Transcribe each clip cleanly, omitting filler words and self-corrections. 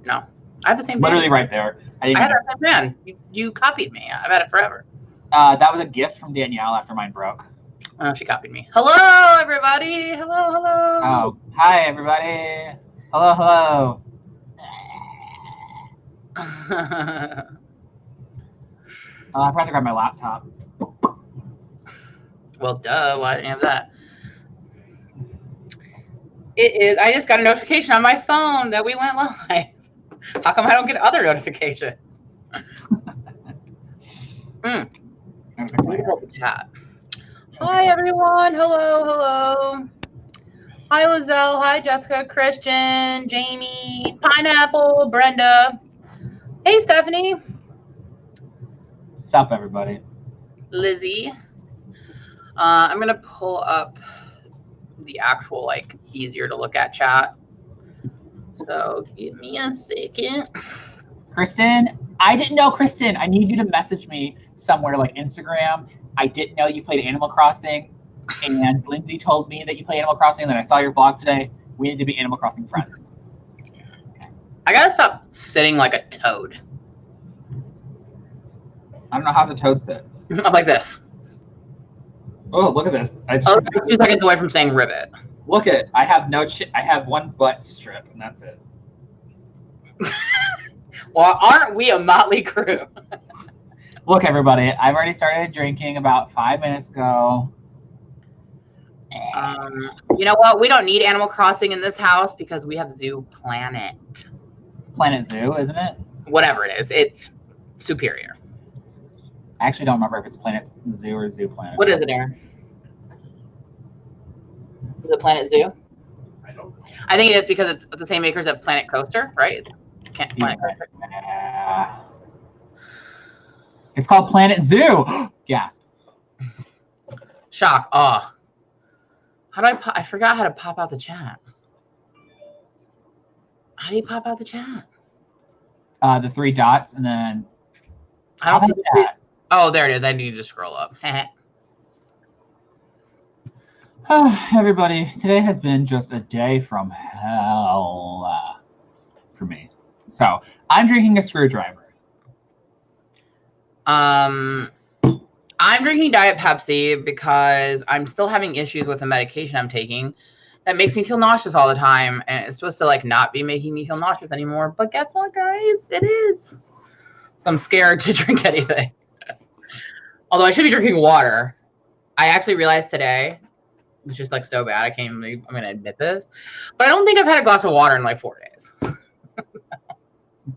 No. I have the same Literally thing. right there. I had it right then. You copied me. I've had it forever. That was a gift from Danielle after mine broke. Oh, she copied me. Hello, everybody. Hello, hello. Oh, hi, everybody. Hello, hello. I forgot to grab my laptop. Well, duh. Why didn't you have that? It is. I just got a notification on my phone that we went live. How come I don't get other notifications? Chat. Hi, everyone. Hello, hello. Hi, Lizelle. Hi, Jessica, Christian, Jamie, Pineapple, Brenda. Hey, Stephanie. What's up, everybody? Lizzie. I'm going to pull up the actual, like, easier to look at chat. So give me a second. Kristen, I didn't know, Kristen. I need you to message me somewhere like Instagram. I didn't know you played Animal Crossing. And Lindsay told me that you play Animal Crossing, and then I saw your vlog today. We need to be Animal Crossing friends. I gotta stop sitting like a toad. I don't know how the toad sit. I'm like this. Oh, look at this. I'm 2 seconds away from saying ribbit. Look at it. I have no I have one butt strip, and that's it. Well, aren't we a motley crew? Look, everybody. I've already started drinking about 5 minutes ago. You know what? We don't need Animal Crossing in this house because we have Zoo Planet. Planet Zoo, isn't it? Whatever it is, it's superior. I actually don't remember if it's Planet Zoo or Zoo Planet. What is it, Aaron? Is it Planet Zoo? I don't know. I think it is because it's the same makers of Planet Coaster, right? Planet Coaster. It's called Planet Zoo. Gasp. Shock. Oh. How do I forgot how to pop out the chat. How do you pop out the chat? The 3 dots, and then I don't see that. Oh, there it is. I need to scroll up. Everybody, today has been just a day from hell for me. So I'm drinking a screwdriver. I'm drinking Diet Pepsi because I'm still having issues with the medication I'm taking that makes me feel nauseous all the time, and it's supposed to like not be making me feel nauseous anymore. But guess what, guys? It is. So I'm scared to drink anything. Although I should be drinking water. I actually realized today, it's just like so bad. I can't even believe I'm gonna admit this, but I don't think I've had a glass of water in like 4 days.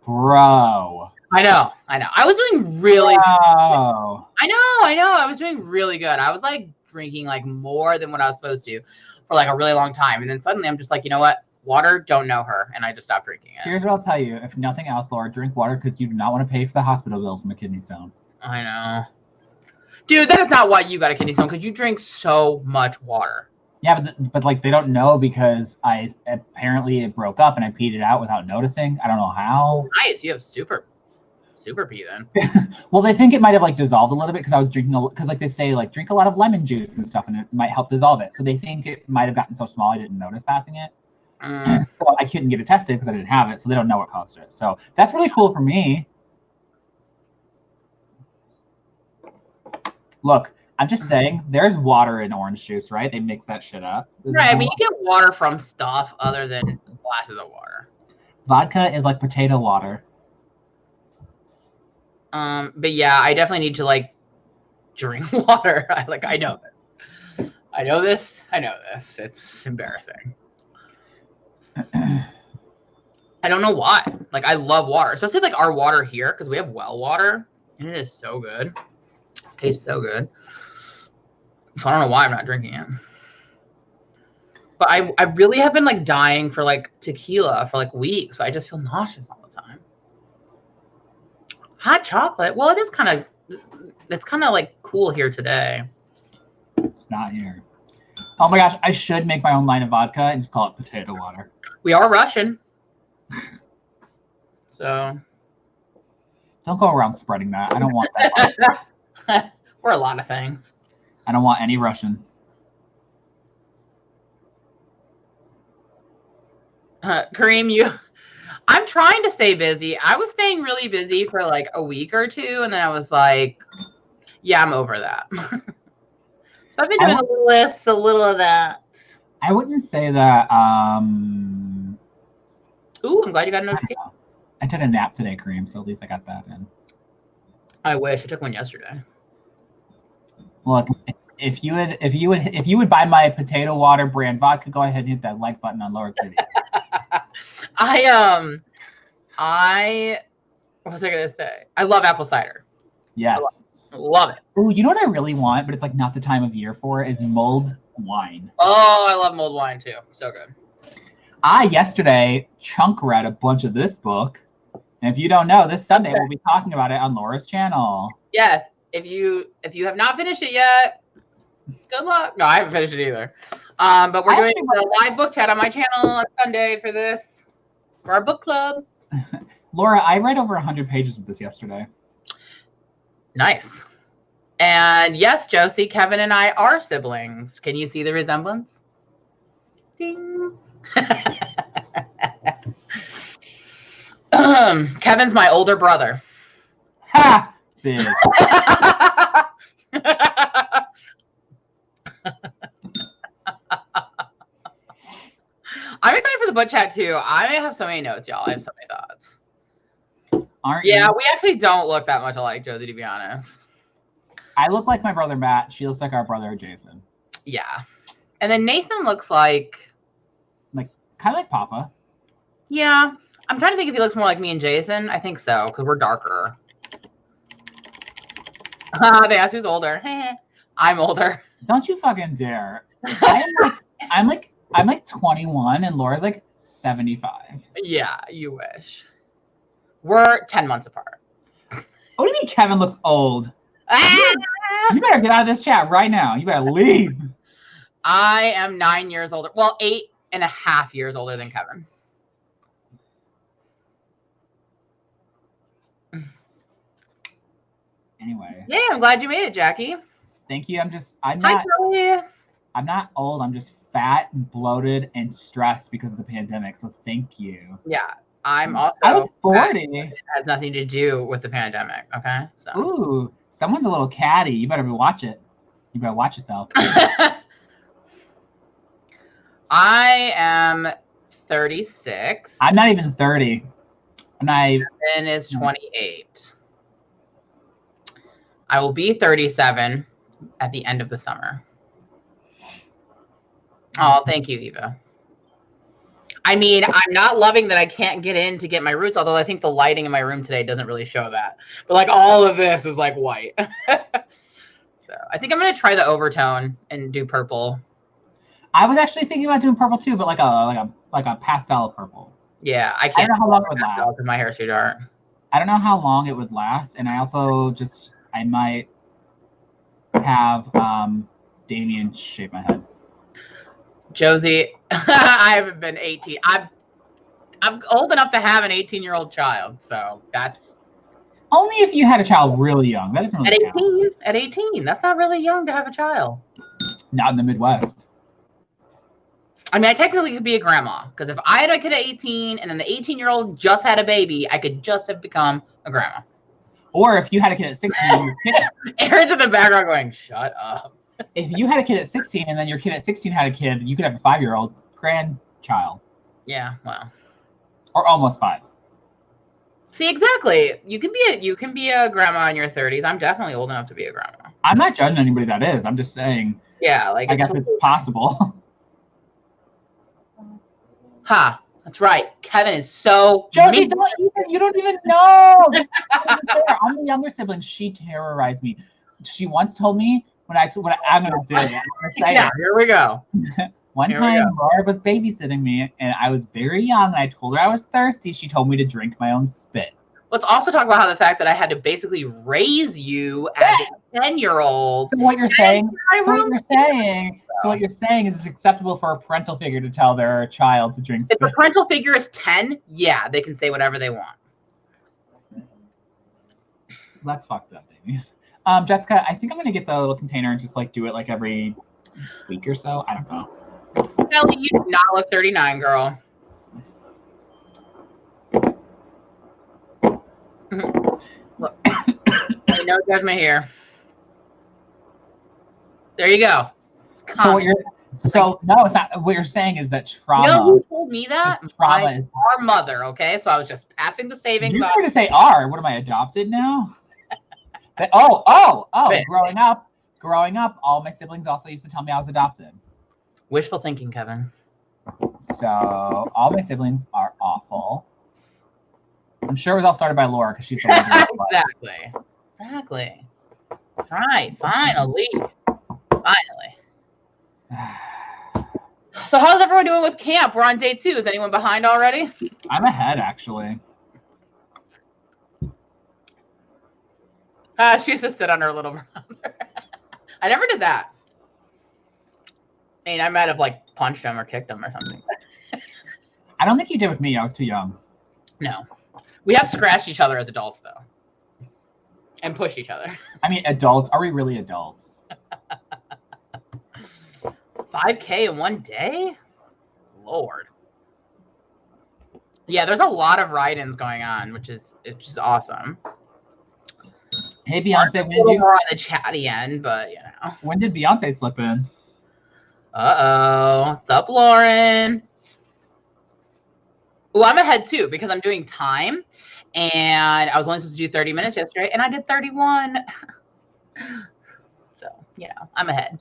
Bro. I know. I was doing really good. I know. I was doing really good. I was like drinking like more than what I was supposed to for like a really long time. And then suddenly I'm just like, you know what? Water, don't know her. And I just stopped drinking it. Here's what I'll tell you. If nothing else, Laura, drink water because you do not want to pay for the hospital bills from a kidney stone. I know. Dude, that is not why you got a kidney stone, because you drink so much water. Yeah, but like they don't know because apparently it broke up and I peed it out without noticing. I don't know how. Nice. You have super pee then. Well, they think it might have like dissolved a little bit because I was drinking because like they say like drink a lot of lemon juice and stuff and it might help dissolve it. So they think it might have gotten so small I didn't notice passing it. So I couldn't get it tested because I didn't have it. So they don't know what caused it. So that's really cool for me. Look, I'm just saying there's water in orange juice, right? They mix that shit up. Right. I mean, you get water from stuff other than glasses of water. Vodka is like potato water. But yeah, I definitely need to like drink water. I know this. It's embarrassing. I don't know why. Like, I love water, especially like our water here because we have well water and it is so good. It tastes so good. So I don't know why I'm not drinking it. But I really have been like dying for like tequila for like weeks, but I just feel nauseous all the time. Hot chocolate. Well, it's kind of like cool here today. It's not here. Oh my gosh, I should make my own line of vodka and just call it potato water. We are Russian. So don't go around spreading that. I don't want that. We're a lot of things. I don't want any Russian. Kareem, I'm trying to stay busy. I was staying really busy for like a week or two, and then I was like, yeah, I'm over that. So I've been doing a little this, a little of that. I wouldn't say that. Ooh, I'm glad you got a notification. I took a nap today, Kareem, so at least I got that in. I wish I took one yesterday. Look, if you would buy my potato water brand vodka, go ahead and hit that like button on Laura's video. What was I gonna say? I love apple cider. Yes. Love it. Ooh, you know what I really want, but it's like not the time of year for it, is mulled wine. Oh, I love mulled wine too. So good. I yesterday chunk read a bunch of this book, and if you don't know, this Sunday we'll be talking about it on Laura's channel. Yes. If you have not finished it yet, good luck. No, I haven't finished it either. But we're doing a live book chat on my channel on Sunday for our book club. Laura, I read over 100 pages of this yesterday. Nice. And yes, Josie, Kevin and I are siblings. Can you see the resemblance? Ding. Kevin's my older brother. Ha! Bitch. I'm excited for the book chat too. I have so many notes, y'all. I have so many thoughts. Aren't you? We actually don't look that much alike, Josie, to be honest. I look like my brother Matt. She looks like our brother Jason. Yeah. And then Nathan looks like kind of like Papa. Yeah. I'm trying to think if he looks more like me and Jason. I think so, because we're darker. They asked who's older. I'm older. Don't you fucking dare. I'm like 21 and Laura's like 75. Yeah, you wish. We're 10 months apart. What do you mean Kevin looks old? You better get out of this chat right now. You better leave. I am 9 years older. Well, 8.5 years older than Kevin. Anyway. Yeah, I'm glad you made it, Jackie. Thank you. I'm not old. I'm just fat and bloated and stressed because of the pandemic. So thank you. Yeah. I'm also I'm 40. It has nothing to do with the pandemic. Okay. So. Ooh, someone's a little catty. You better watch it. You better watch yourself. I am 36. I'm not even 30. Ben is 28. I will be 37 at the end of the summer. Oh, thank you, Eva. I mean, I'm not loving that I can't get in to get my roots, although I think the lighting in my room today doesn't really show that. But like all of this is like white. So I think I'm going to try the overtone and do purple. I was actually thinking about doing purple too, but like a pastel purple. Yeah, I can't. I don't know how long it would last. My hair's too dark. I don't know how long it would last, and I also I might have Damien shave my head. Josie, I haven't been 18. I'm old enough to have an 18-year-old child, so that's only if you had a child really young. That doesn't really count. At 18, that's not really young to have a child. Not in the Midwest. I mean, I technically could be a grandma, because if I had a kid at 18 and then the 18-year-old just had a baby, I could just have become a grandma. Or if you had a kid at 16, Aaron's in the background going, "Shut up." If you had a kid at 16 and then your kid at 16 had a kid, you could have a 5-year-old grandchild. Yeah, well. Or almost 5. See, exactly. You can be a grandma in your 30s. I'm definitely old enough to be a grandma. I'm not judging anybody that is. I'm just saying. Yeah, like I guess it's possible. Ha, that's right. Kevin is so Josie, you don't even know. I'm the younger sibling. She terrorized me. She once told me when I'm gonna do it. Yeah, here we go. One time, Laura was babysitting me, and I was very young, and I told her I was thirsty. She told me to drink my own spit. Let's also talk about how the fact that I had to basically raise you as a 10-year-old. So what you're saying? So what you're saying is it's acceptable for a parental figure to tell their child to drink spit. If a parental figure is 10, yeah, they can say whatever they want. That's fucked up, Davey. Jessica, I think I'm gonna get the little container and just like do it like every week or so. I don't know. Kelly, you do not look 39, girl. Look, no judgment here. There you go. So no, it's not. What you're saying is that trauma. You know who told me that? Trauma is our mother. Okay, so I was just passing the savings. You're going to say R. What am I, adopted now? Growing up, all my siblings also used to tell me I was adopted. Wishful thinking, Kevin. So all my siblings are awful. I'm sure it was all started by Laura because she's the one. Exactly. Right. Finally. So how's everyone doing with camp? We're on day 2. Is anyone behind already? I'm ahead, actually. She assisted on her little brother. I never did that. I mean, I might have like punched him or kicked him or something. I don't think you did with me. I was too young. No. We have scratched each other as adults, though. And pushed each other. I mean, adults. Are we really adults? 5K in one day? Lord. Yeah, there's a lot of write-ins going on, which is awesome. Hey, Beyonce, when did you... more on the chatty end, but, you know. When did Beyonce slip in? Uh-oh. Sup, Lauren? Oh, I'm ahead, too, because I'm doing time. And I was only supposed to do 30 minutes yesterday, and I did 31. So, you know, I'm ahead.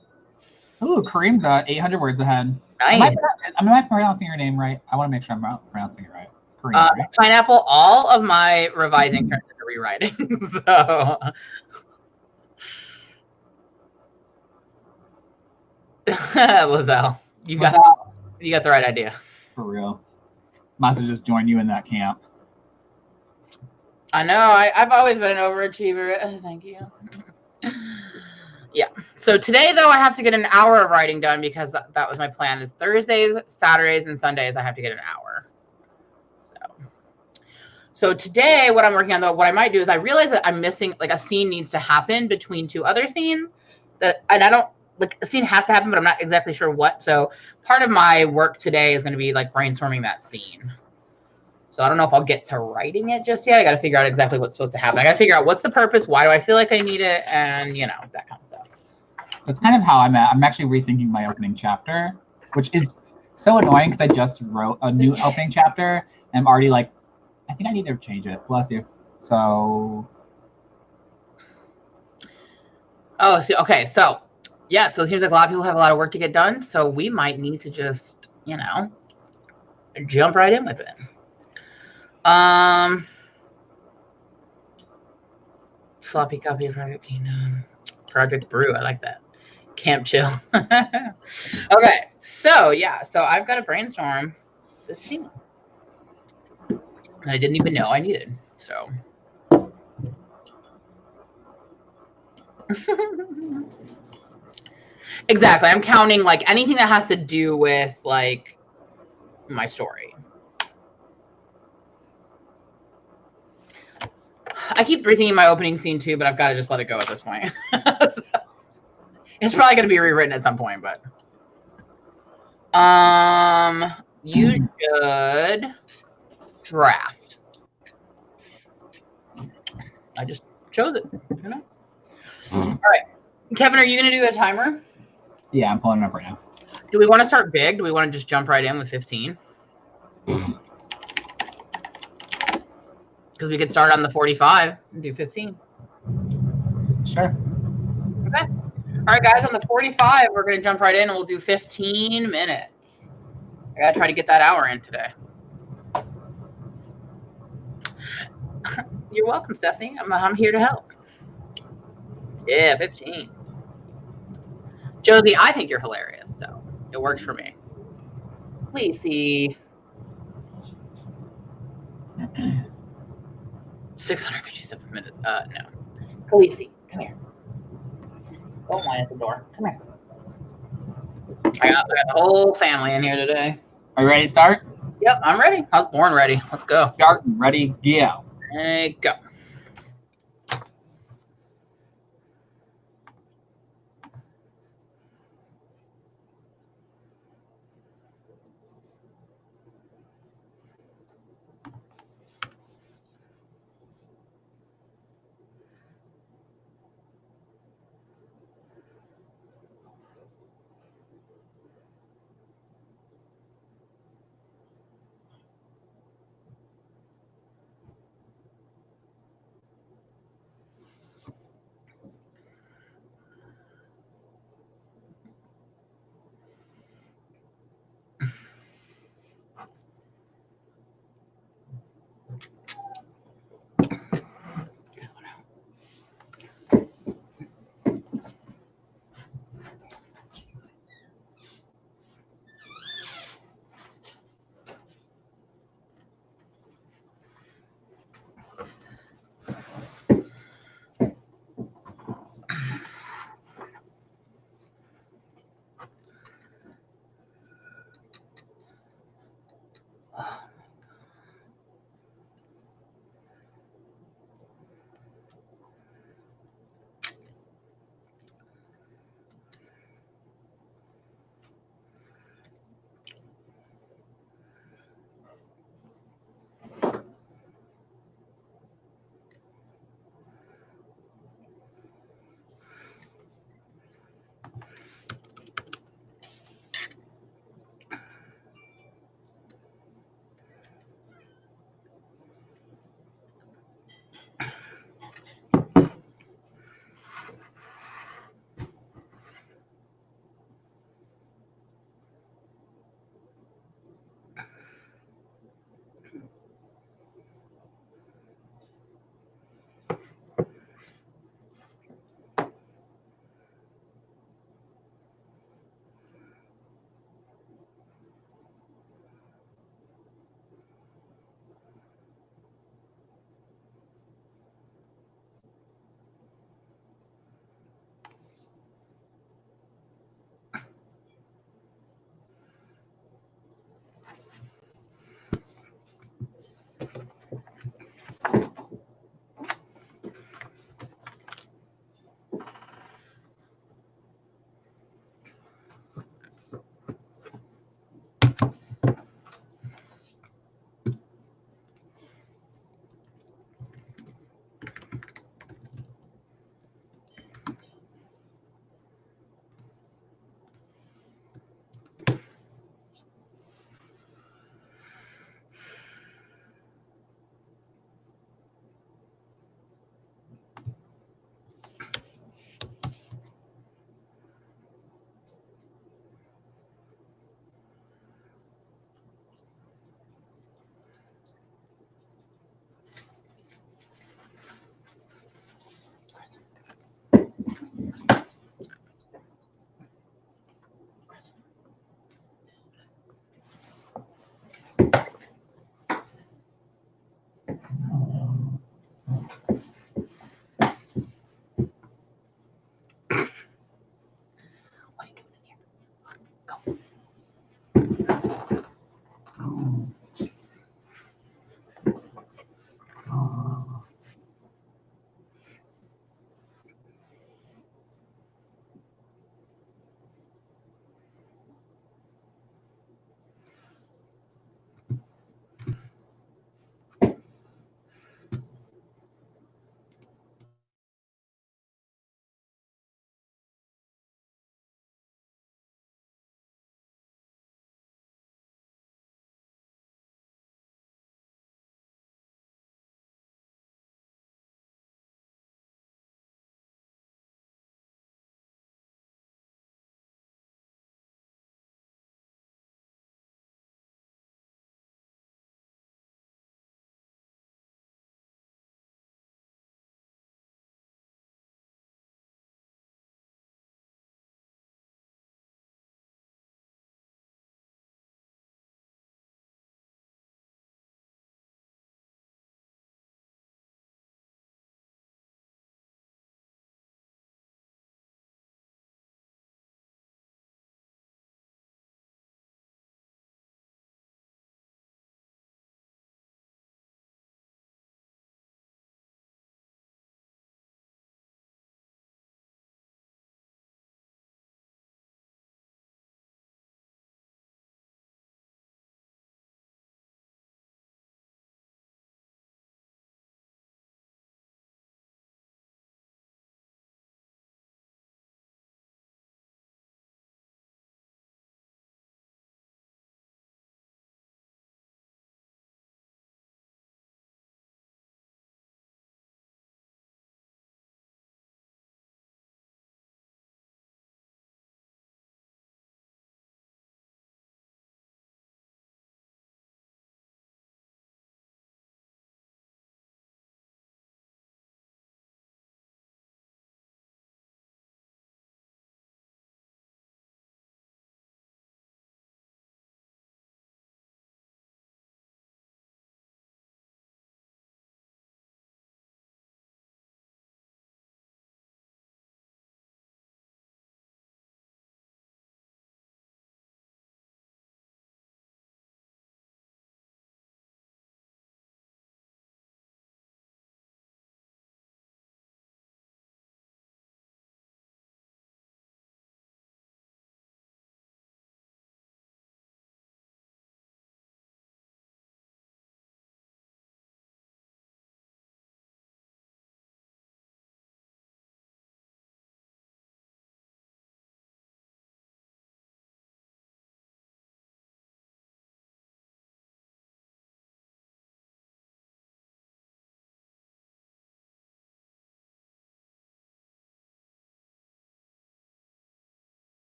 Ooh, Kareem's 800 words ahead. Nice. Am I pronouncing your name right? I want to make sure I'm pronouncing it right. Kareem, right? Pineapple, all of my revising turns into rewriting. So... Lizelle, you got the right idea. For real. I'm about to just join you in that camp. I know. I've always been an overachiever. Thank you. Yeah. So today, though, I have to get an hour of writing done because that was my plan. Is Thursdays, Saturdays, and Sundays I have to get an hour. So today, what I'm working on, though, what I might do is I realize that I'm missing, like, a scene needs to happen between 2 other scenes. And I don't, like, a scene has to happen, but I'm not exactly sure what. So part of my work today is going to be, like, brainstorming that scene. So I don't know if I'll get to writing it just yet. I got to figure out exactly what's supposed to happen. I got to figure out what's the purpose, why do I feel like I need it, and, you know, that kind of stuff. That's kind of how I'm at. I'm actually rethinking my opening chapter, which is so annoying because I just wrote a new opening chapter, and I'm already like, I think I need to change it. Bless you. So. Oh, see, okay. So, yeah, so it seems like a lot of people have a lot of work to get done, so we might need to just, you know, jump right in with it. Sloppy copy of Project Kingdom. Project Brew, I like that. Camp Chill. Okay, so yeah, so I've got to brainstorm this scene that I didn't even know I needed. So exactly, I'm counting like anything that has to do with like my story. I keep rethinking my opening scene too, but I've got to just let it go at this point. So, it's probably going to be rewritten at some point, but you should draft. I just chose it. Who knows? All right, Kevin, are you going to do the timer? Yeah, I'm pulling it up right now. Do we want to start big? Do we want to just jump right in with 15? Because we could start on the 45 and do 15. Sure. Okay. All right, guys, on the 45, we're going to jump right in and we'll do 15 minutes. I got to try to get that hour in today. You're welcome, Stephanie. I'm here to help. Yeah, 15. Josie, I think you're hilarious, so it works for me. Please see. 657 minutes. No. Khaleesi, come here. Don't whine at the door. Come here. I got the whole family in here today. Are you ready to start? Yep, I'm ready. I was born ready. Let's go. Start, ready, go. Hey, go.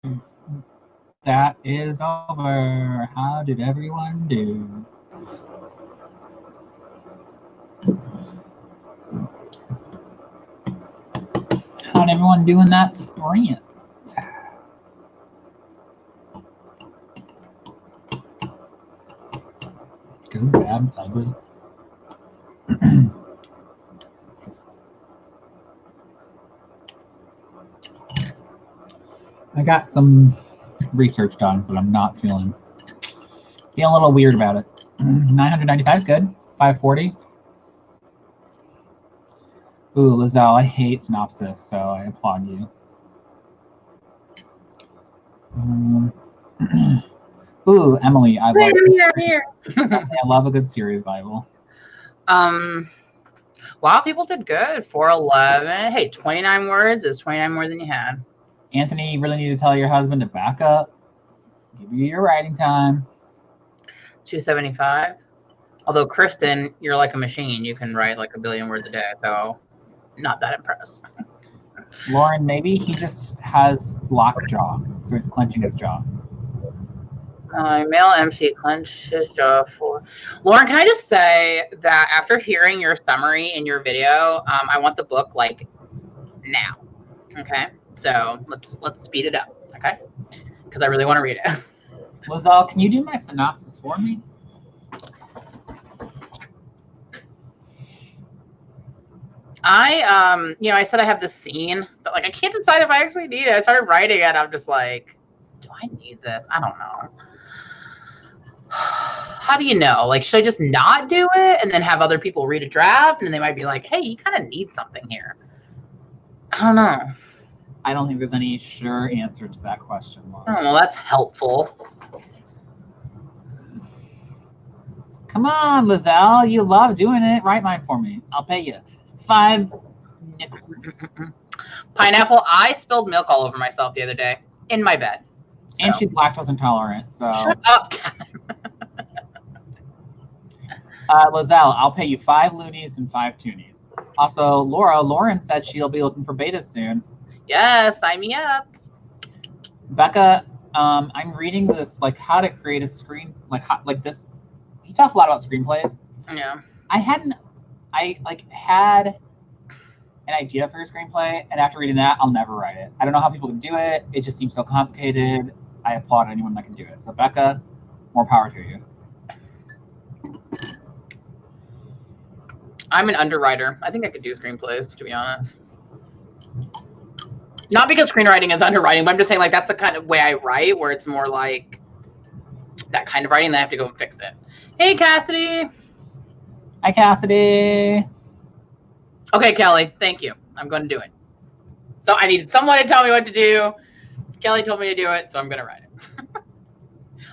That is over. How did everyone do? How'd everyone do in that sprint? Good, bad, ugly. I got some research done, but I'm not feeling a little weird about it. 995 is good. 540. Ooh, Lizelle, I hate synopsis, so I applaud you. Ooh, Emily, I love I love a good series Bible. Wow, people did good. 411. Hey, 29 words is 29 more than you had. Anthony, you really need to tell your husband to back up. Give you your writing time. 275. Although, Kristen, you're like a machine. You can write like a billion words a day, so not that impressed. Lauren, maybe he just has locked jaw, so he's clenching his jaw. Male MC clenched his jaw for. Lauren, can I just say that after hearing your summary in your video, I want the book like now. Okay, so let's speed it up. Okay, because I really want to read it. Lizelle, can you do my synopsis for me? I said I have this scene, but like I can't decide if I actually need it. I started writing it. I'm just like, do I need this? I don't know. How do you know? Like, should I just not do it and then have other people read a draft and then they might be like, hey, you kind of need something here? I don't know. I don't think there's any sure answer to that question, Lauren. Oh, well, that's helpful. Come on, Lizelle. You love doing it. Write mine for me. I'll pay you 5 nickels. Pineapple, I spilled milk all over myself the other day in my bed. So. And she's lactose intolerant, so. Shut up. Lizelle, I'll pay you 5 loonies and 5 toonies. Also, Lauren said she'll be looking for betas soon. Yes, sign me up. Becca, I'm reading this, like, how to create a screen, like this. He talks a lot about screenplays. Yeah. I had an idea for a screenplay, and after reading that, I'll never write it. I don't know how people can do it. It just seems so complicated. I applaud anyone that can do it. So, Becca, more power to you. I'm an underwriter. I think I could do screenplays, to be honest. Not because screenwriting is underwriting, but I'm just saying, like, that's the kind of way I write, where it's more like that kind of writing that I have to go and fix it. Hey, Cassidy. Hi, Cassidy. Okay, Kelly, thank you. I'm going to do it. So I needed someone to tell me what to do. Kelly told me to do it, so I'm going to write it.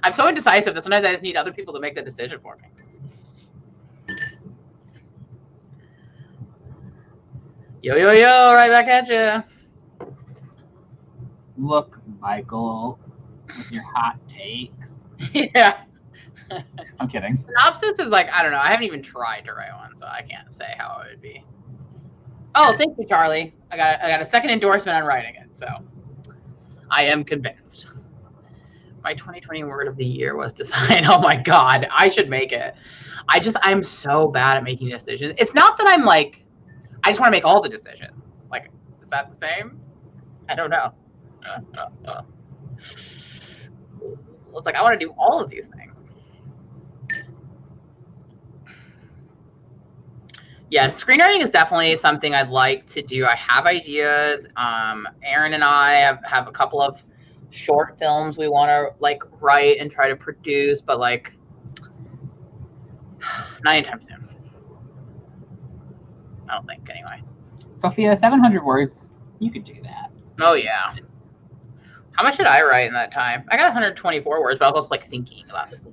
I'm so indecisive that sometimes I just need other people to make the decision for me. Yo, yo, yo, right back at you. Look, Michael, with your hot takes. Yeah. I'm kidding. Synopsis is like, I don't know. I haven't even tried to write one, so I can't say how it would be. Oh, thank you, Charlie. I got a second endorsement on writing it, so I am convinced. My 2020 word of the year was design. Oh my God, I should make it. I'm so bad at making decisions. It's not that I'm like, I just want to make all the decisions. Like, is that the same? I don't know. It's like, I want to do all of these things. Yeah, screenwriting is definitely something I'd like to do. I have ideas. Aaron and I have a couple of short films we want to like write and try to produce, but like not anytime soon. I don't think, anyway. Sophia, 700 words. You could do that. Oh yeah. How much did I write in that time? I got 124 words, but I was also like thinking about this.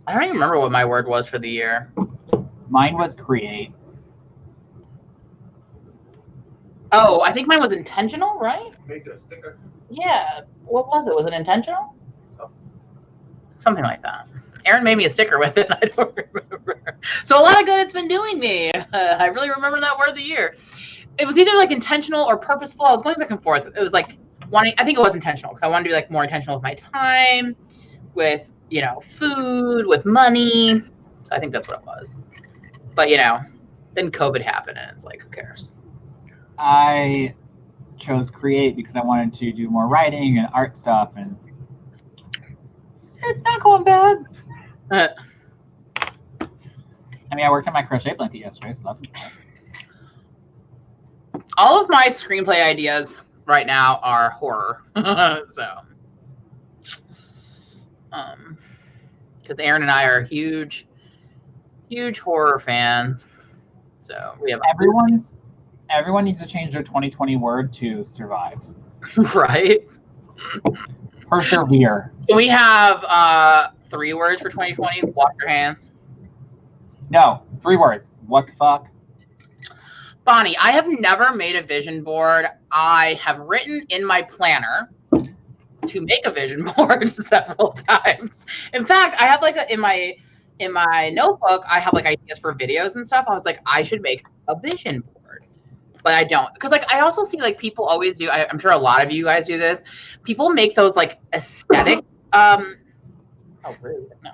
I don't even remember what my word was for the year. Mine was create. Oh, I think mine was intentional, right? Make it a sticker. Yeah. What was it? Was it intentional? Something like that. Aaron made me a sticker with it, and I don't remember. So a lot of good it's been doing me. I really remember that word of the year. It was either like intentional or purposeful. I was going back and forth. It was like I think it was intentional because I wanted to be like more intentional with my time, with, you know, food, with money. So I think that's what it was. But, you know, then COVID happened and it's like, who cares? I chose create because I wanted to do more writing and art stuff, and it's not going bad. I mean, I worked on my crochet blanket yesterday, so that's impressive. All of my screenplay ideas right now are horror. So, because Aaron and I are huge horror fans. So we have everyone needs to change their 2020 word to survive. Right. Persevere. We have 3 words for 2020. Wash your hands. No, 3 words. What the fuck? Bonnie, I have never made a vision board. I have written in my planner to make a vision board several times. In fact, I have like in my notebook, I have like ideas for videos and stuff. I was like, I should make a vision board, but I don't, because like I also see like people always do. I'm sure a lot of you guys do this. People make those like aesthetic. Oh, rude. No.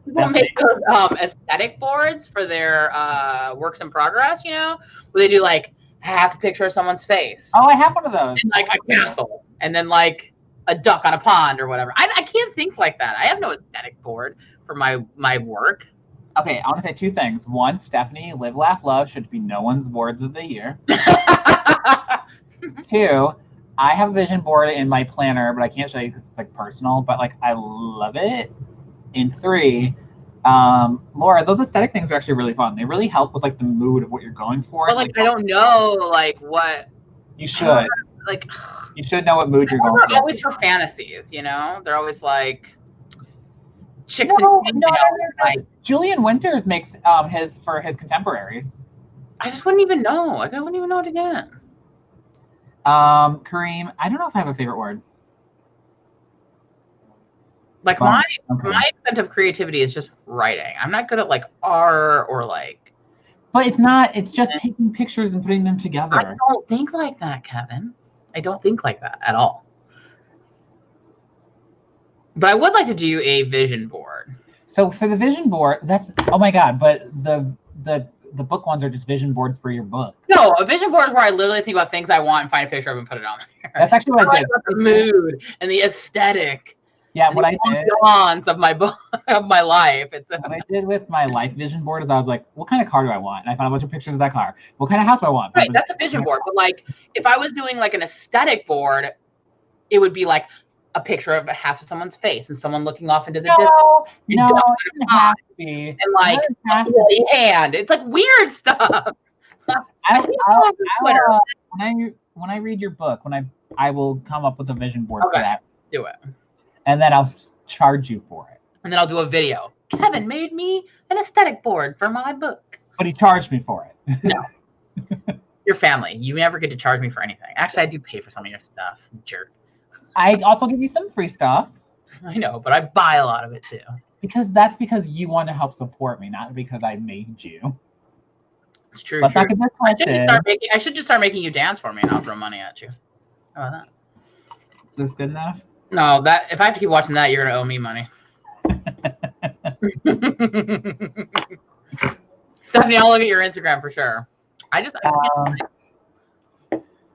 People make those aesthetic boards for their works in progress. You know, where they do like half a picture of someone's face. Oh, I have one of those. And like a castle, and then like a duck on a pond or whatever. I can't think like that. I have no aesthetic board for my work. Okay, I want to say 2 things. 1, Stephanie, Live, Laugh, Love should be no one's boards of the year. 2, I have a vision board in my planner, but I can't show you because it's like personal, but like I love it. And 3, Laura, those aesthetic things are actually really fun. They really help with like the mood of what you're going for. But like I don't know like what you should. Like you should know what mood you're going for. They're always for fantasies, you know? They're always like chicks no. Like, Julian Winters makes his for his contemporaries. I just wouldn't even know. Like I wouldn't even know it again. Kareem, I don't know if I have a favorite word. Like my extent of creativity is just writing. I'm not good at like art or like. But it's not. It's just taking pictures and putting them together. I don't think like that, Kevin. I don't think like that at all. But I would like to do a vision board. So for the vision board, that's oh my god! But the book ones are just vision boards for your book. No, a vision board is where I literally think about things I want and find a picture of and put it on there. That's actually what I did. The mood and the aesthetic. Yeah, what I did. Nuance of my book of my life. What I did with my life vision board is I was like, what kind of car do I want? And I found a bunch of pictures of that car. What kind of house do I want? Right, that's a vision board. But like, if I was doing like an aesthetic board, it would be like a picture of half of someone's face and someone looking off into the distance. No, it doesn't have to be. And like a bloody hand. It's like weird stuff. When I read your book, I will come up with a vision board for that. Do it. And then I'll charge you for it. And then I'll do a video. Kevin made me an aesthetic board for my book. But he charged me for it. No. Your family. You never get to charge me for anything. Actually, I do pay for some of your stuff. Jerk. I also give you some free stuff. I know, but I buy a lot of it too. Because you want to help support me, not because I made you. It's true. Let's not get that twisted. I should just start making you dance for me and I'll throw money at you. How about that? Is this good enough? No, that if I have to keep watching that, you're gonna owe me money. Stephanie, I'll look at your Instagram for sure. I don't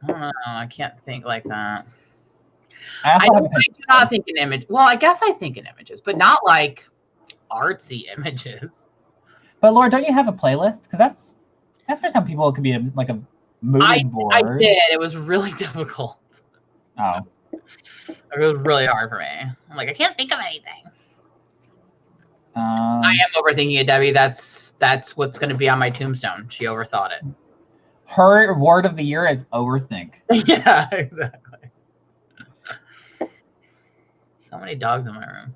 know. I can't think like that. I do not think in image. Well, I guess I think in images, but not like artsy images. But Laura, don't you have a playlist? Because that's for some people. It could be a mood board. I did. It was really difficult. Oh. It was really hard for me. I'm like, I can't think of anything. I am overthinking it, Debbie. That's what's going to be on my tombstone. She overthought it. Her word of the year is overthink. Yeah, exactly. So many dogs in my room.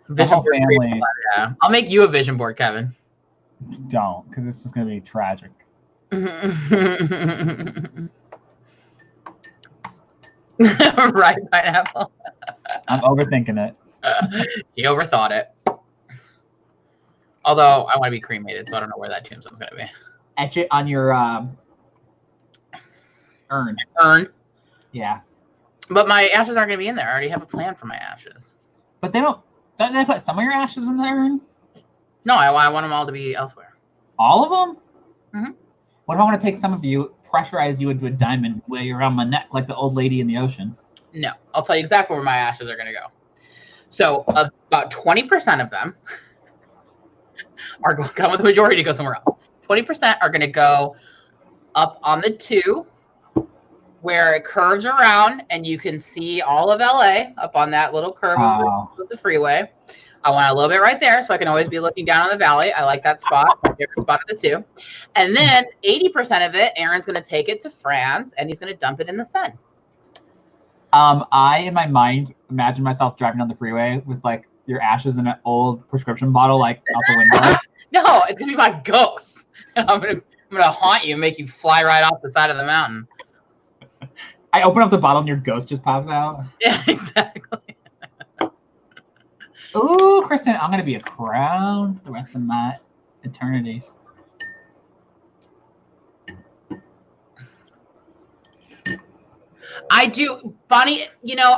Vision board family. Yeah. I'll make you a vision board, Kevin. Don't, because it's just going to be tragic. Right, pineapple. I'm overthinking it. He overthought it. Although I want to be cremated, so I don't know where that tombstone's going to be. Etch it on your urn. Urn? Yeah. But my ashes aren't going to be in there. I already have a plan for my ashes. But don't they put some of your ashes in there? No, I want them all to be elsewhere. All of them? Mm-hmm. What if I want to take some of you, pressurize you into a diamond, weigh you around my neck like the old lady in the ocean? No, I'll tell you exactly where my ashes are going to go. So about 20% of them are going to come with the majority to go somewhere else. 20% are going to go up on the 2, where it curves around and you can see all of LA up on that little curve of the freeway. I want a little bit right there so I can always be looking down on the valley. I like that spot, my favorite spot of the 2. And then 80% of it, Aaron's going to take it to France and he's going to dump it in the sun. I, in my mind, imagine myself driving down the freeway with like your ashes in an old prescription bottle, like out the window. No, it's going to be my ghost. I'm going to haunt you and make you fly right off the side of the mountain. I open up the bottle and your ghost just pops out. Yeah, exactly. Ooh, Kristen, I'm going to be a crown the rest of my eternity. I do, Bonnie, you know,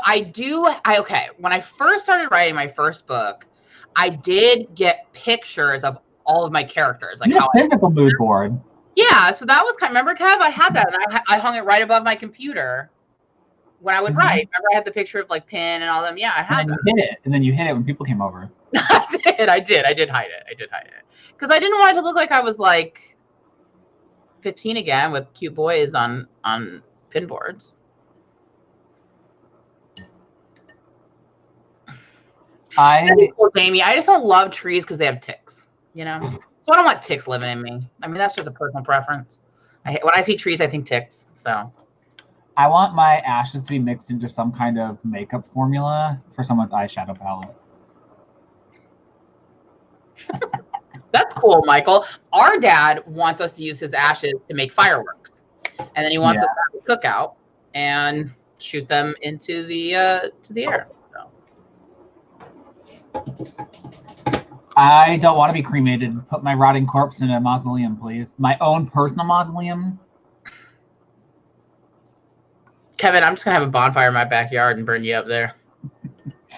okay, when I first started writing my first book, I did get pictures of all of my characters. Like how physical mood board. Yeah, so that was kind of, remember, Kev? I had that, and I hung it right above my computer when I would write. Remember, I had the picture of, like, Pin and all them? Yeah, I had that. And then you hit it when people came over. I did hide it. Because I didn't want it to look like I was, like, 15 again with cute boys on pin boards. Cool, Jamie. I just don't love trees because they have ticks, you know? So I don't want ticks living in me. I mean, that's just a personal preference. When I see trees, I think ticks. So I want my ashes to be mixed into some kind of makeup formula for someone's eyeshadow palette. That's cool, Michael. Our dad wants us to use his ashes to make fireworks. And then he wants us to have a cookout and shoot them into the air. I don't want to be cremated. Put my rotting corpse in a mausoleum, please. My own personal mausoleum. Kevin, I'm just going to have a bonfire in my backyard and burn you up there.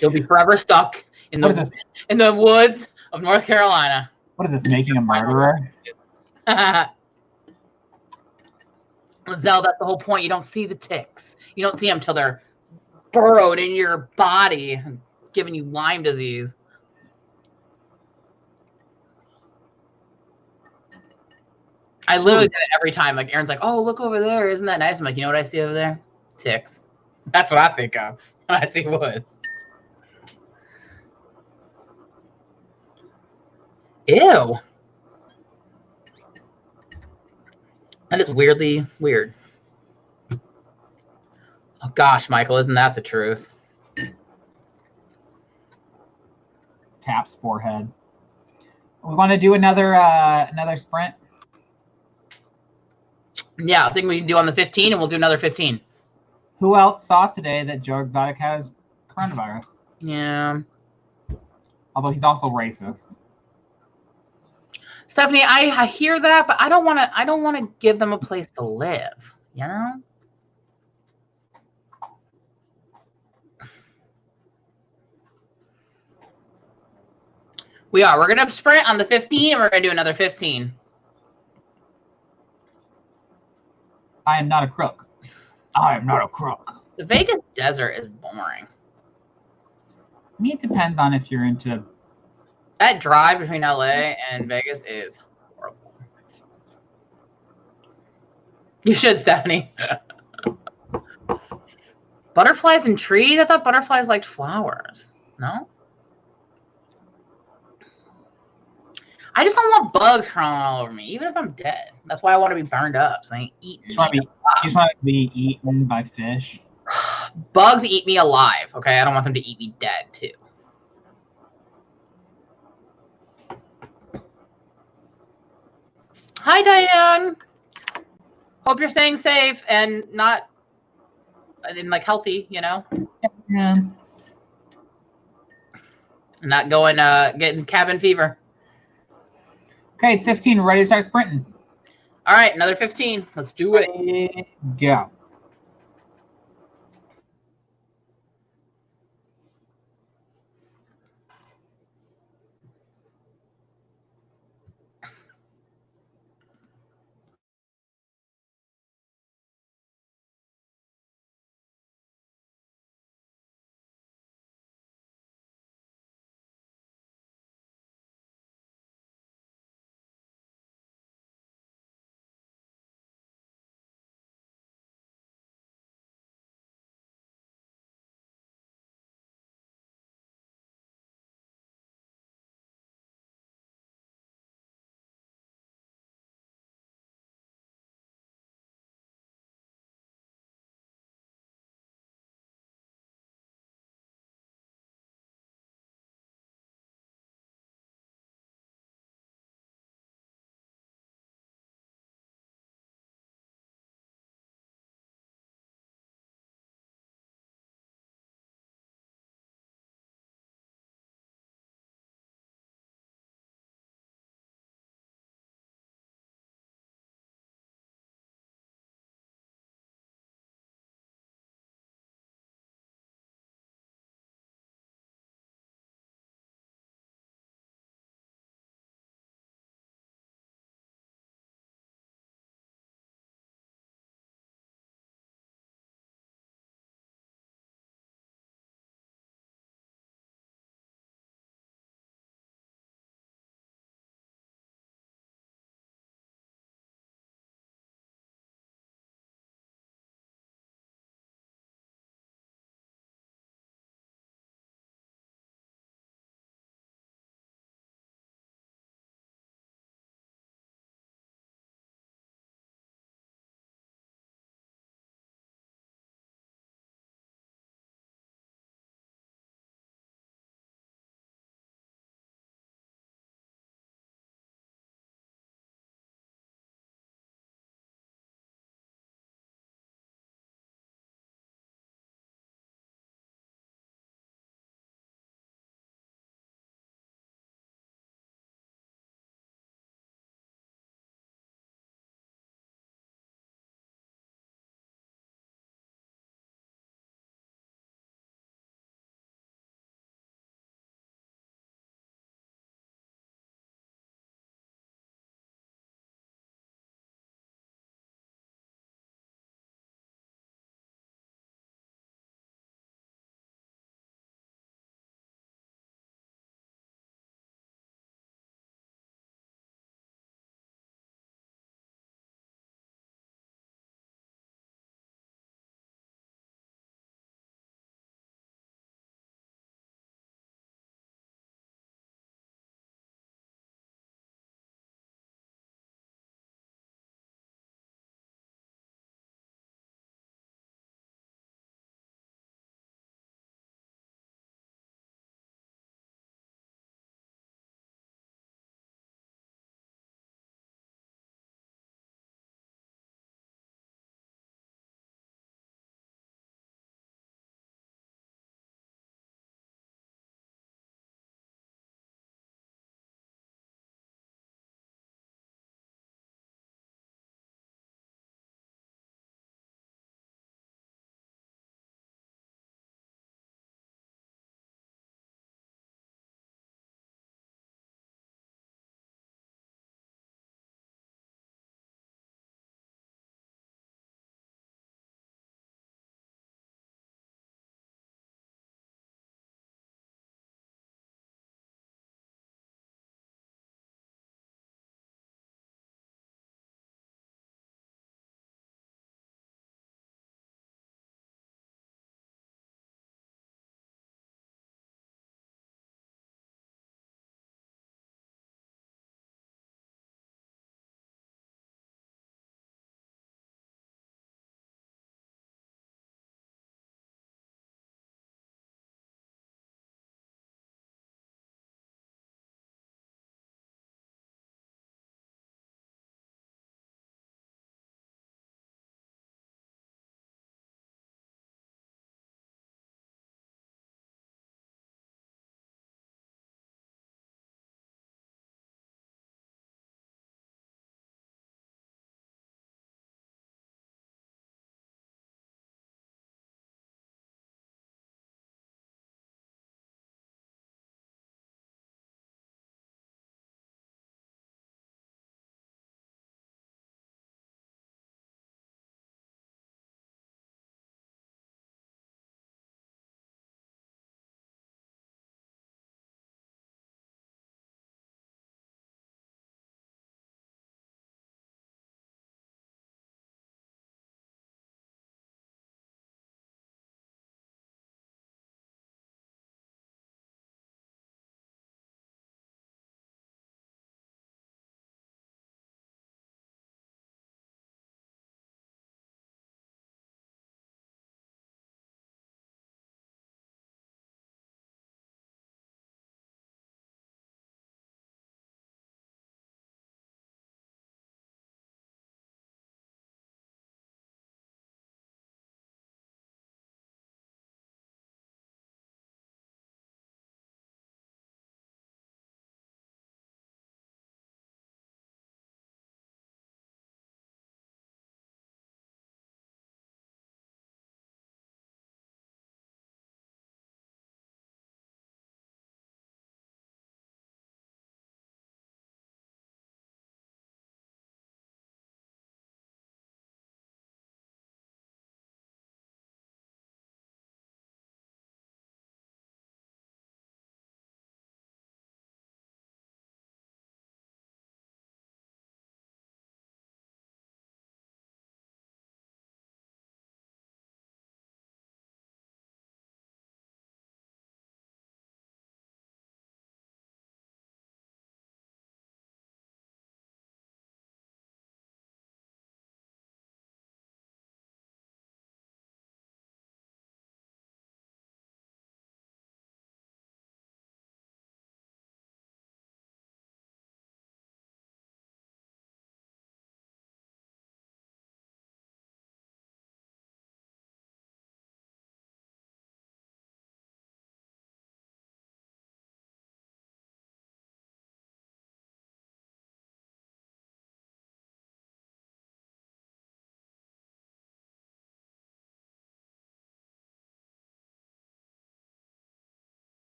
You'll be forever stuck in the woods of North Carolina. What is this, making a murderer? Zell, that's the whole point. You don't see the ticks. You don't see them till they're burrowed in your body, giving you Lyme disease. I literally do it every time. Like, Aaron's like, oh, look over there. Isn't that nice? I'm like, you know what I see over there? Ticks. That's what I think of when I see woods. Ew. That is weirdly weird. Oh, gosh, Michael, isn't that the truth? Taps forehead. We want to do another sprint. Yeah, I was thinking we can do on the 15, and we'll do another 15. Who else saw today that Joe Exotic has coronavirus? Yeah. Although he's also racist. Stephanie, I hear that, but I don't want to give them a place to live, you know? We're going to sprint on the 15, and we're going to do another 15. I am not a crook. I am not a crook. The Vegas desert is boring. I mean, it depends on if you're into... That drive between LA and Vegas is horrible. You should, Stephanie. Butterflies and trees? I thought butterflies liked flowers. No? I just don't want bugs crawling all over me, even if I'm dead. That's why I want to be burned up, so I ain't eaten. You just want to be eaten by fish? Bugs eat me alive, okay? I don't want them to eat me dead, too. Hi, Diane. Hope you're staying safe and not, like, healthy, you know? Yeah. Not going, getting cabin fever. Okay, it's 15. We're ready to start sprinting. All right, another 15. Let's do it. Go.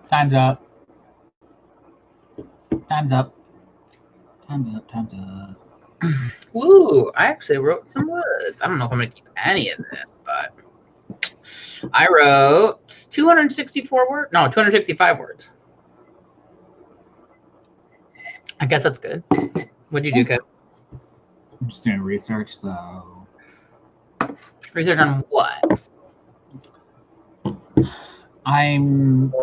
Time's up. Time's up. Time's up. Time's up. Woo! I actually wrote some words. I don't know if I'm gonna keep any of this, but I wrote 264 words. No, 265 words. I guess that's good. What'd you do, Kev? I'm just doing research, so. Research on what? I'm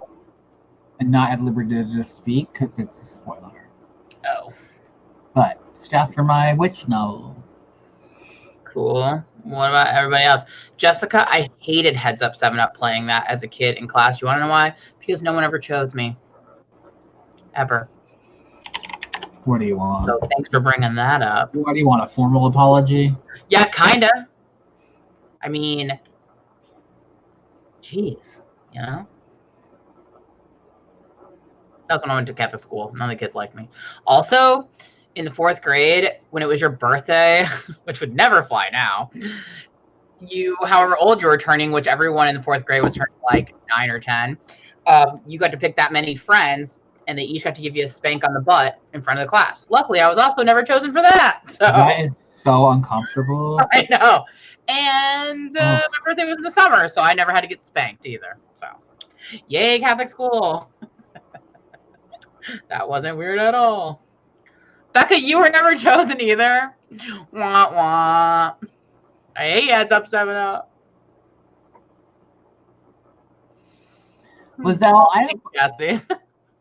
not at liberty to speak because it's a spoiler. Oh. But stuff for my witch novel. Cool. What about everybody else? Jessica, I hated Heads Up 7-Up playing that as a kid in class. You want to know why? Because no one ever chose me. Ever. What do you want? So thanks for bringing that up. What do you want? A formal apology? Yeah, kind of. I mean, jeez, you know? That's when I went to Catholic school. None of the kids liked me. Also, in the 4th grade, when it was your birthday, which would never fly now, you, however old you were turning, which everyone in the 4th grade was turning like 9 or 10, you got to pick that many friends, and they each got to give you a spank on the butt in front of the class. Luckily, I was also never chosen for that. So that is so uncomfortable. I know. And my birthday was in the summer, so I never had to get spanked either. So, yay, Catholic school. That wasn't weird at all. Becca, you were never chosen either. Wah, wah. I hate Heads Up 7-Up. Lizelle, I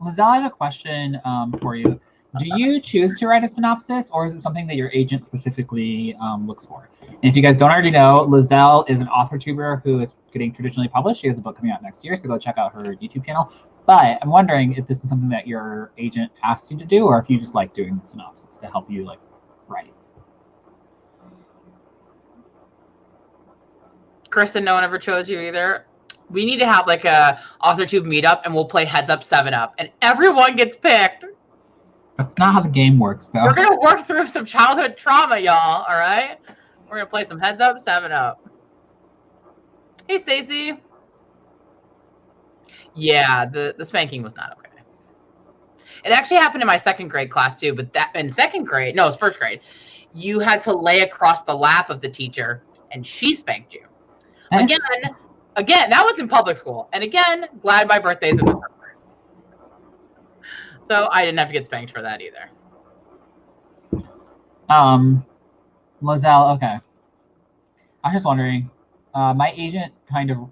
Lizelle, have a question for you. Do you choose to write a synopsis, or is it something that your agent specifically looks for? And if you guys don't already know, Lizelle is an AuthorTuber who is getting traditionally published. She has a book coming out next year, so go check out her YouTube channel. But I'm wondering if this is something that your agent asked you to do, or if you just like doing the synopsis to help you like write. Kristen, no one ever chose you either. We need to have like a AuthorTube meetup, and we'll play Heads Up 7-Up, and everyone gets picked. That's not how the game works, though. We're gonna work through some childhood trauma, y'all. All right, we're gonna play some Heads Up 7-Up. Hey, Stacy. Yeah, the spanking was not okay. It actually happened in my 2nd grade class too, but that in 2nd grade, no, it was 1st grade. You had to lay across the lap of the teacher, and she spanked you. Again, that was in public school, and again, glad my birthday's in the 3rd grade. So I didn't have to get spanked for that either. Lizelle, okay. I was just wondering, my agent kind of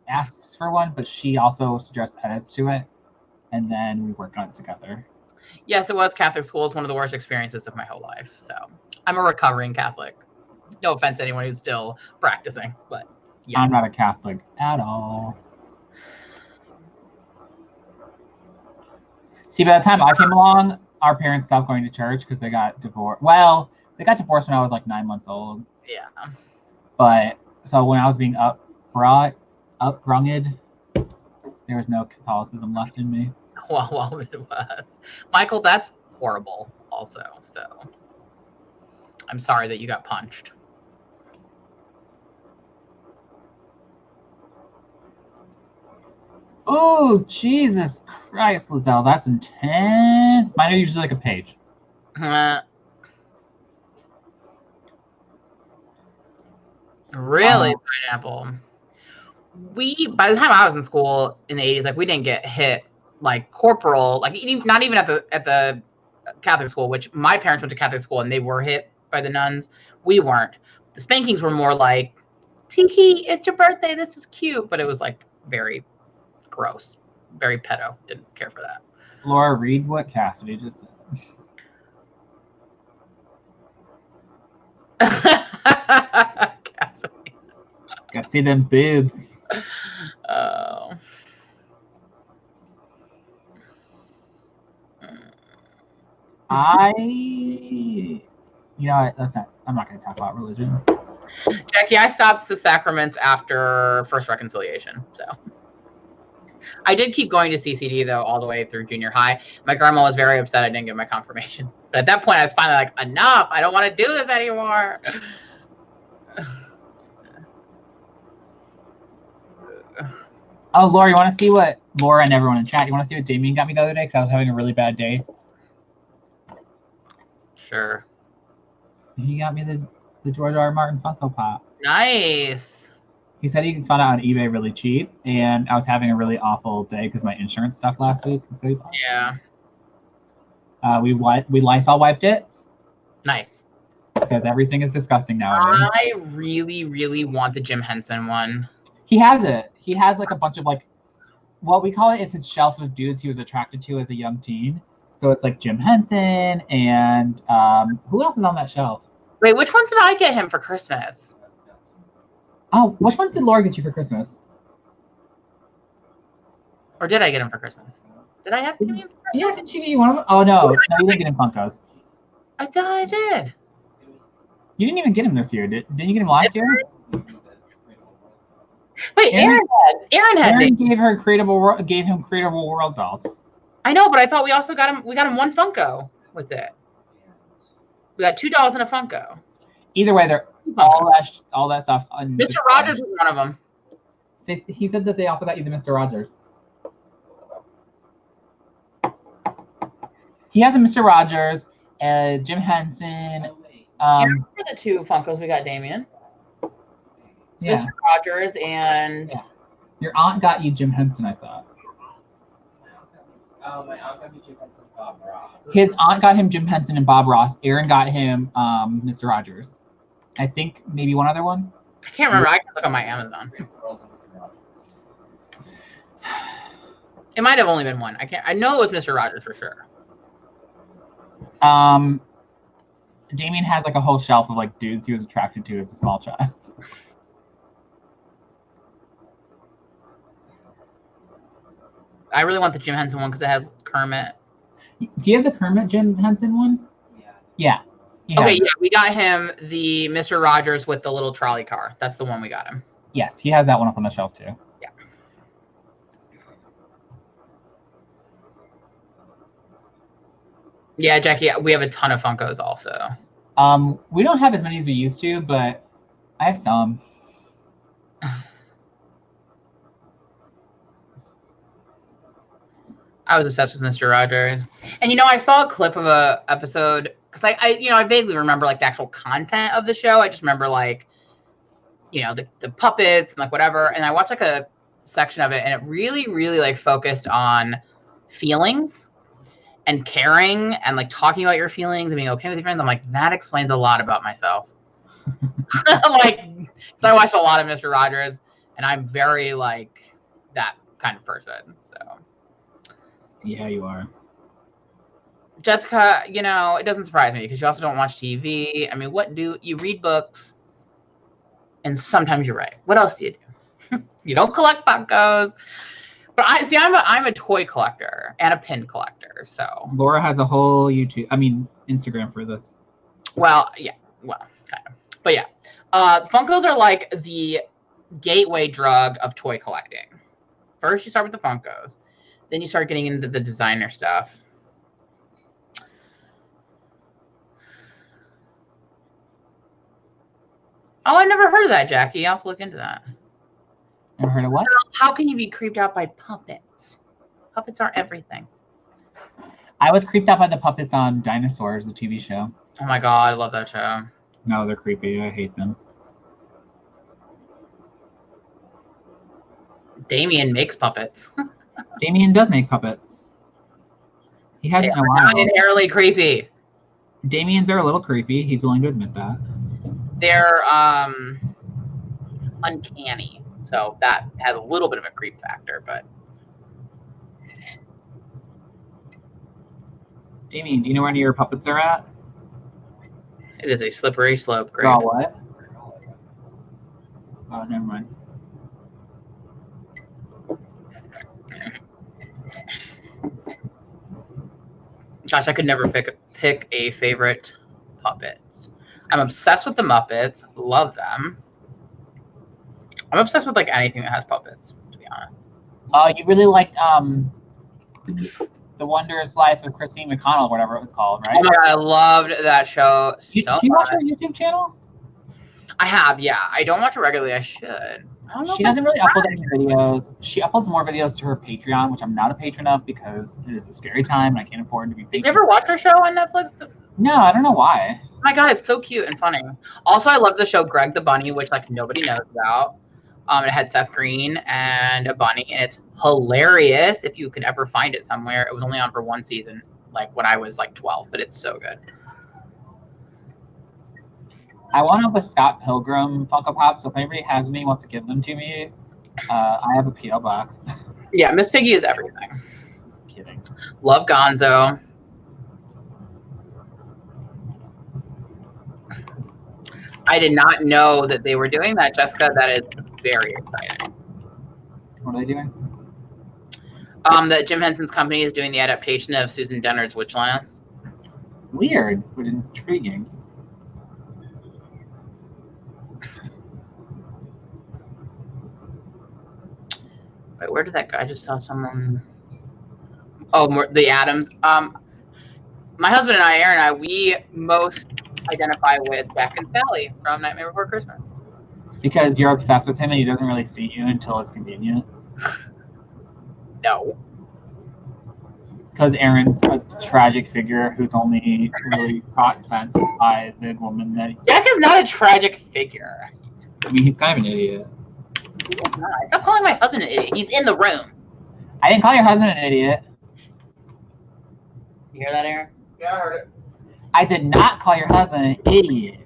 asks for one, but she also suggests edits to it, and then we work on it together. Yes, it was. Catholic school is one of the worst experiences of my whole life. So I'm a recovering Catholic. No offense to anyone who's still practicing, but yeah. I'm not a Catholic at all. See, by the time I came along, our parents stopped going to church because they got divorced. Well, they got divorced when I was like 9 months old. Yeah. But so when I was being upbrunged, there was no Catholicism left in me. Well, it was. Michael, that's horrible also. So I'm sorry that you got punched. Oh, Jesus Christ, Lizelle, that's intense. Mine are usually like a page. Really, pineapple. By the time I was in school in the 80s, like we didn't get hit like corporal, like not even at the Catholic school, which my parents went to Catholic school and they were hit by the nuns. We weren't. The spankings were more like, tee, it's your birthday, this is cute, but it was like very gross, very pedo. Didn't care for that. Laura, read what Cassidy just said. Cassidy. Gotta see them boobs. Oh. You know what? I'm not going to talk about religion. Jackie, I stopped the sacraments after First Reconciliation, so. I did keep going to CCD, though, all the way through junior high. My grandma was very upset I didn't get my confirmation. But at that point, I was finally like, enough. I don't want to do this anymore. Oh, Laura, you want to see what Laura and everyone in chat? You want to see what Damien got me the other day? Because I was having a really bad day. Sure. He got me the George R. R. Martin Funko Pop. Nice. He said he found it on eBay really cheap, and I was having a really awful day because my insurance stuff last week. So yeah. We Lysol wiped it. Nice. Because everything is disgusting now. I really, really want the Jim Henson one. He has it. He has like a bunch of like, what we call it is his shelf of dudes he was attracted to as a young teen. So it's like Jim Henson and who else is on that shelf? Wait, which ones did I get him for Christmas? Oh, which ones did Laura get you for Christmas? Or did I get him for Christmas? Did I have to get him for Christmas? Yeah, did she get you one of them? Oh no, no, you didn't get him Funkos. I thought I did. You didn't even get him this year. Didn't you get him last year? Wait, Aaron gave him Creatable World dolls. I know, but I thought we also got him. We got him one Funko with it. We got $2 and a Funko. Either way, they're all that stuff's on. Mr. Rogers was one of them. He said that they also got you the Mr. Rogers. He has a Mr. Rogers, Jim Henson. For the 2 Funkos we got Damien. Yeah. Mr. Rogers and... Yeah. Your aunt got you Jim Henson, I thought. Oh, my aunt got me Jim Henson and Bob Ross. His aunt got him Jim Henson and Bob Ross. Aaron got him Mr. Rogers. I think maybe one other one. I can't remember. I can look on my Amazon. It might have only been one. I know it was Mr. Rogers for sure. Damien has like a whole shelf of like dudes he was attracted to as a small child. I really want the Jim Henson one because it has Kermit. Do you have the Kermit Jim Henson one? Yeah. Okay, yeah, we got him the Mr. Rogers with the little trolley car. That's the one we got him. Yes, he has that one up on the shelf too. Yeah. Yeah, Jackie, we have a ton of Funkos also. We don't have as many as we used to, but I have some. I was obsessed with Mr. Rogers. And, you know, I saw a clip of a episode because I vaguely remember like the actual content of the show. I just remember like, you know, the puppets and like whatever. And I watched like a section of it and it really, really like focused on feelings and caring and like talking about your feelings and being okay with your friends. I'm like, that explains a lot about myself. Like, so I watched a lot of Mr. Rogers and I'm very like that kind of person. So. Yeah, you are. Jessica, you know, it doesn't surprise me because you also don't watch TV. I mean, you read books and sometimes you're right. What else do you do? You don't collect Funkos. But I'm a toy collector and a pin collector. So Laura has a whole Instagram for this. Well, yeah. Well, kind of. But yeah. Funkos are like the gateway drug of toy collecting. First you start with the Funkos. Then you start getting into the designer stuff. Oh, I've never heard of that, Jackie. I'll have to look into that. Never heard of what? How can you be creeped out by puppets? Puppets are everything. I was creeped out by the puppets on Dinosaurs, the TV show. Oh my god, I love that show. No, they're creepy. I hate them. Damien makes puppets. Damien does make puppets. He hasn't in a while. Not inherently creepy. Damien's are a little creepy. He's willing to admit that. They're uncanny. So that has a little bit of a creep factor, but Damien, do you know where any of your puppets are at? it is a slippery slope. Great. Oh, what? Oh, never mind. Gosh, I could never pick a favorite puppet. I'm obsessed with the Muppets. Love them. I'm obsessed with like anything that has puppets, to be honest. You really liked The Wondrous Life of Christine McConnell, whatever it was called, right? Oh my god, I loved that show so much. Do you watch her YouTube channel? I have, yeah. I don't watch it regularly. I should. I don't know. She doesn't really upload any videos. She uploads more videos to her Patreon, which I'm not a patron of because it is a scary time and I can't afford to be patron. Did you ever watch her show on Netflix? No, I don't know why. Oh my god, it's so cute and funny. Also, I love the show Greg the Bunny, which like nobody knows about. It had Seth Green and a bunny, and it's hilarious if you can ever find it somewhere. It was only on for one season, like when I was like 12, but it's so good. I wound up with Scott Pilgrim Funko Pop, so if anybody has any wants to give them to me, I have a P.O. box. Yeah, Miss Piggy is everything. Kidding. Love Gonzo. I did not know that they were doing that, Jessica. That is very exciting. What are they doing? That Jim Henson's company is doing the adaptation of Susan Dennard's Witchlands. Weird, but intriguing. Wait, where did that go? I just saw someone. Oh, the Adams. My husband and I, Aaron and I, we most identify with Jack and Sally from Nightmare Before Christmas. Because you're obsessed with him and he doesn't really see you until it's convenient. No. Because Aaron's a tragic figure who's only really caught sense by the woman that. Jack is not a tragic figure. I mean, he's kind of an idiot. He is not. Stop calling my husband an idiot. He's in the room. I didn't call your husband an idiot. You hear that, Aaron? Yeah, I heard it. I did not call your husband an idiot.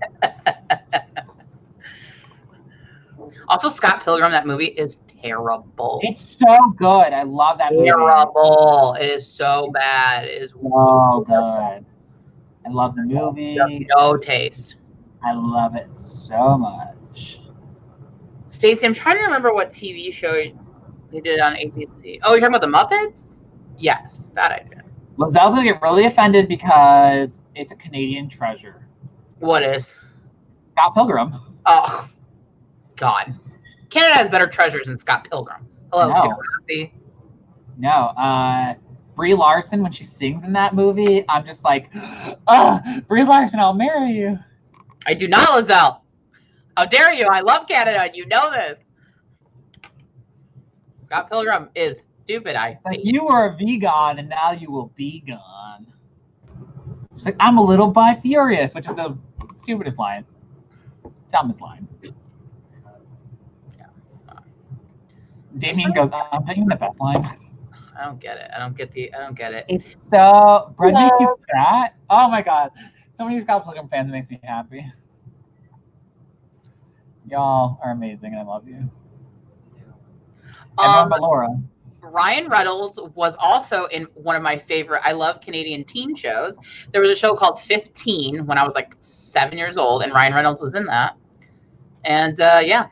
Also, Scott Pilgrim, that movie is terrible. It's so good. I love that movie. Terrible. It is so bad. It is so good. I love the movie. No taste. I love it so much. Stacey, I'm trying to remember what TV show they did on ABC. Oh, you're talking about the Muppets? Yes, that I did. Lazelle's gonna get really offended because it's a Canadian treasure. What is? Scott Pilgrim. Oh, God. Canada has better treasures than Scott Pilgrim. Hello, No. No. Brie Larson, when she sings in that movie, I'm just like, Brie Larson, I'll marry you. I do not, Lizelle. How dare you? I love Canada, and you know this. Scott Pilgrim is stupid. Like, you were a vegan, and now you will be gone. She's like, I'm a little bi-furious, which is the stupidest line. Dumbest line. Damien goes, I'm thinking the best line. I don't get it. I don't get it. It's so, bread makes you fat? Oh my God. So many Scott Pilgrim fans, it makes me happy. Y'all are amazing, and I love you. And Laura. Ryan Reynolds was also in one of my favorite, I love Canadian teen shows. There was a show called 15 when I was like 7 years old, and Ryan Reynolds was in that. And yeah,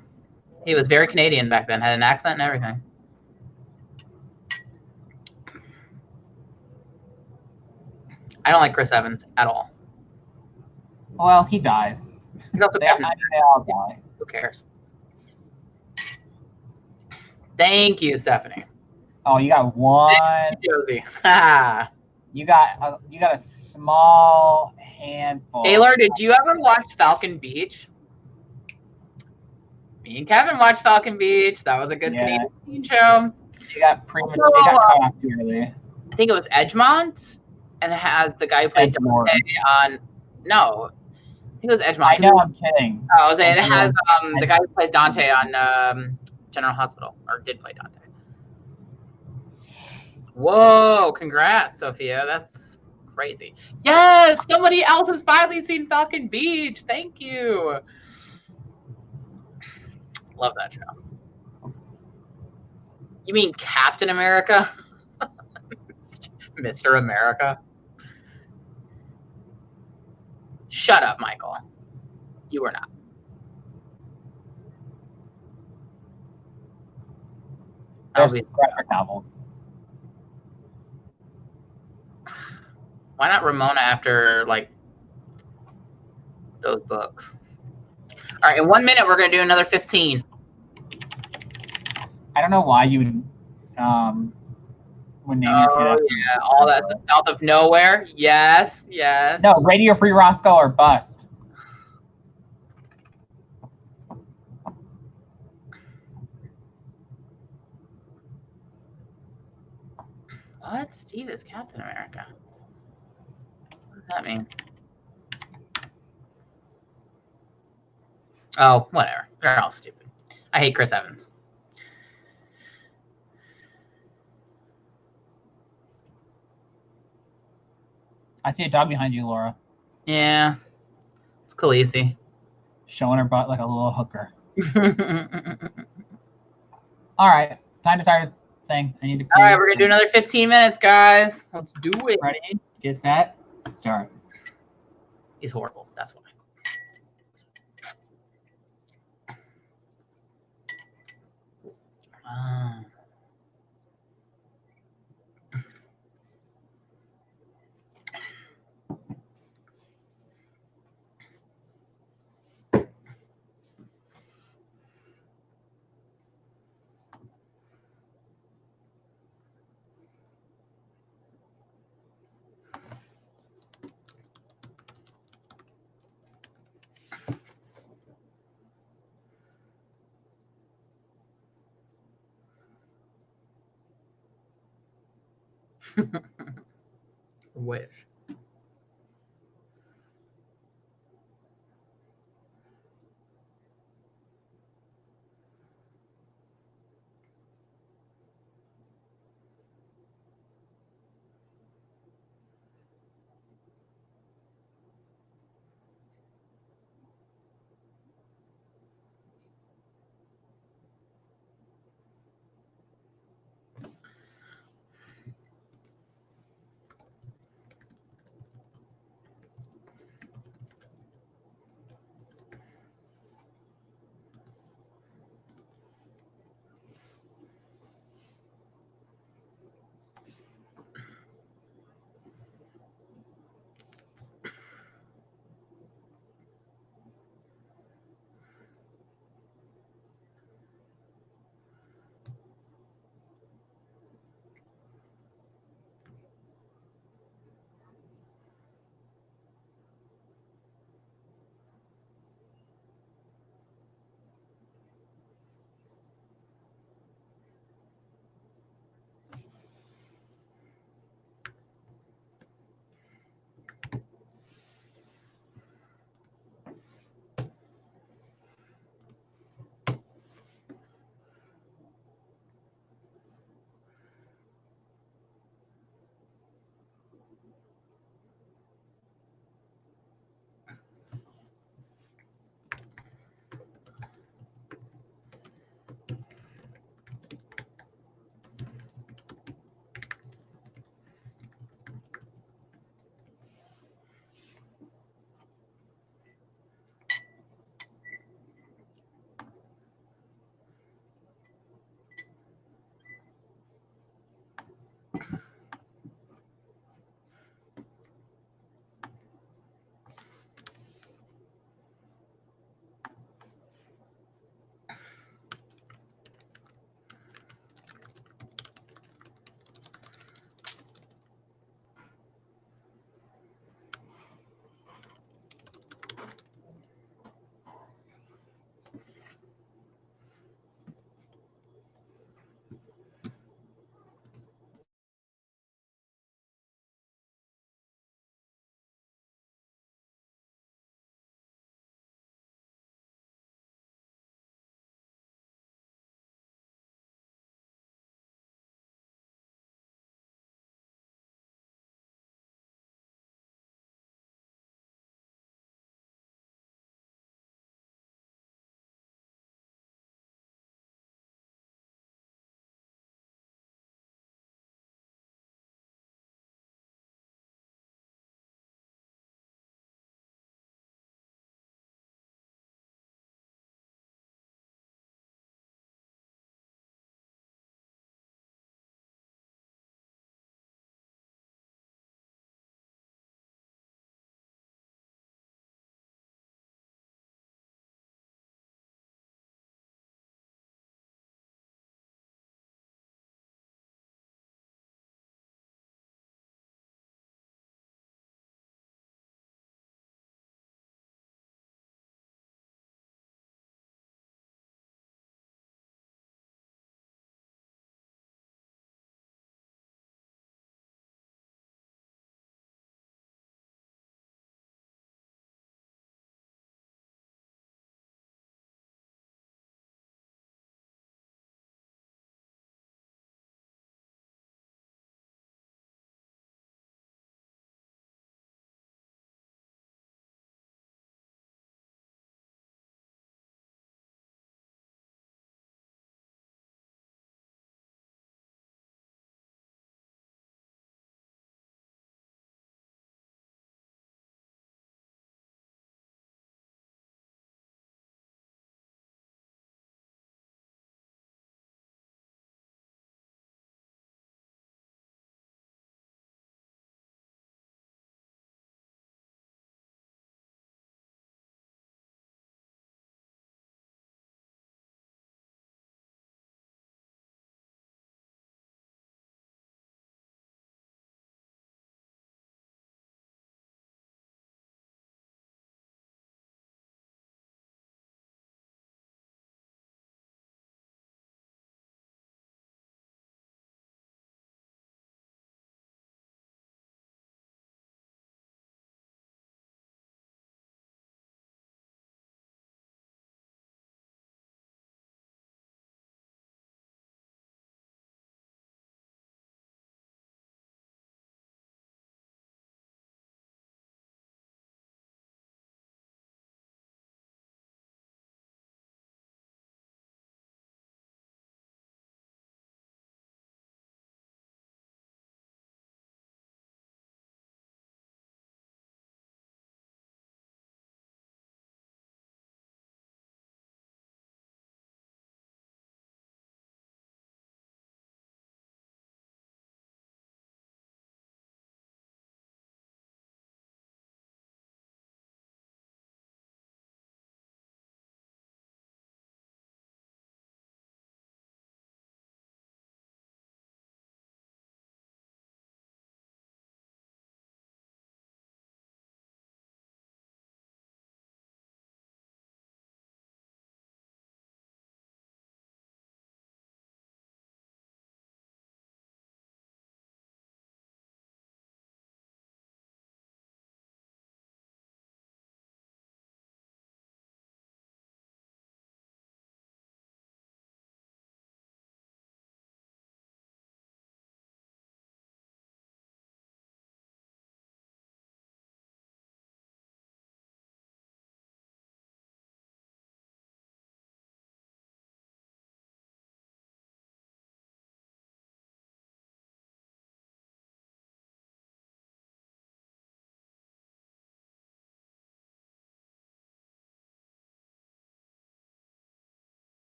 he was very Canadian back then, had an accent and everything. I don't like Chris Evans at all. Well, he dies. He's also they all die. Who cares? Thank you, Stephanie. Oh, you got one. Thank you, Josie. Ha. You got a small handful. Taylor, did you ever watch Falcon Beach? Me and Kevin watched Falcon Beach. That was a good Canadian teen show. They got cut off too early. I think it was Edgemont, and it has the guy who played Dante on. No, I think it was Edgemont. I know, I'm kidding. Oh, I was saying it has the guy who plays Dante on General Hospital, or did play Dante. Whoa! Congrats, Sophia. That's crazy. Yes, somebody else has finally seen Falcon Beach. Thank you. Love that show. You mean Captain America? Mr. America? Shut up, Michael. You were not. There's graphic novels. Why not Ramona after, like, those books? All right, in 1 minute, we're going to do another 15. I don't know why you would name your kid. Yeah, all that south of nowhere. Yes, yes. No, Radio Free Roscoe or bust. What? Steve is Captain America. What does that mean? Oh, whatever. They're all stupid. I hate Chris Evans. I see a dog behind you, Laura. Yeah. It's Khaleesi. Showing her butt like a little hooker. All right. Time to start a thing. I need to. All right, we're going to do another 15 minutes, guys. Let's do it. Ready? Get set. Start. He's horrible. That's why. Wish.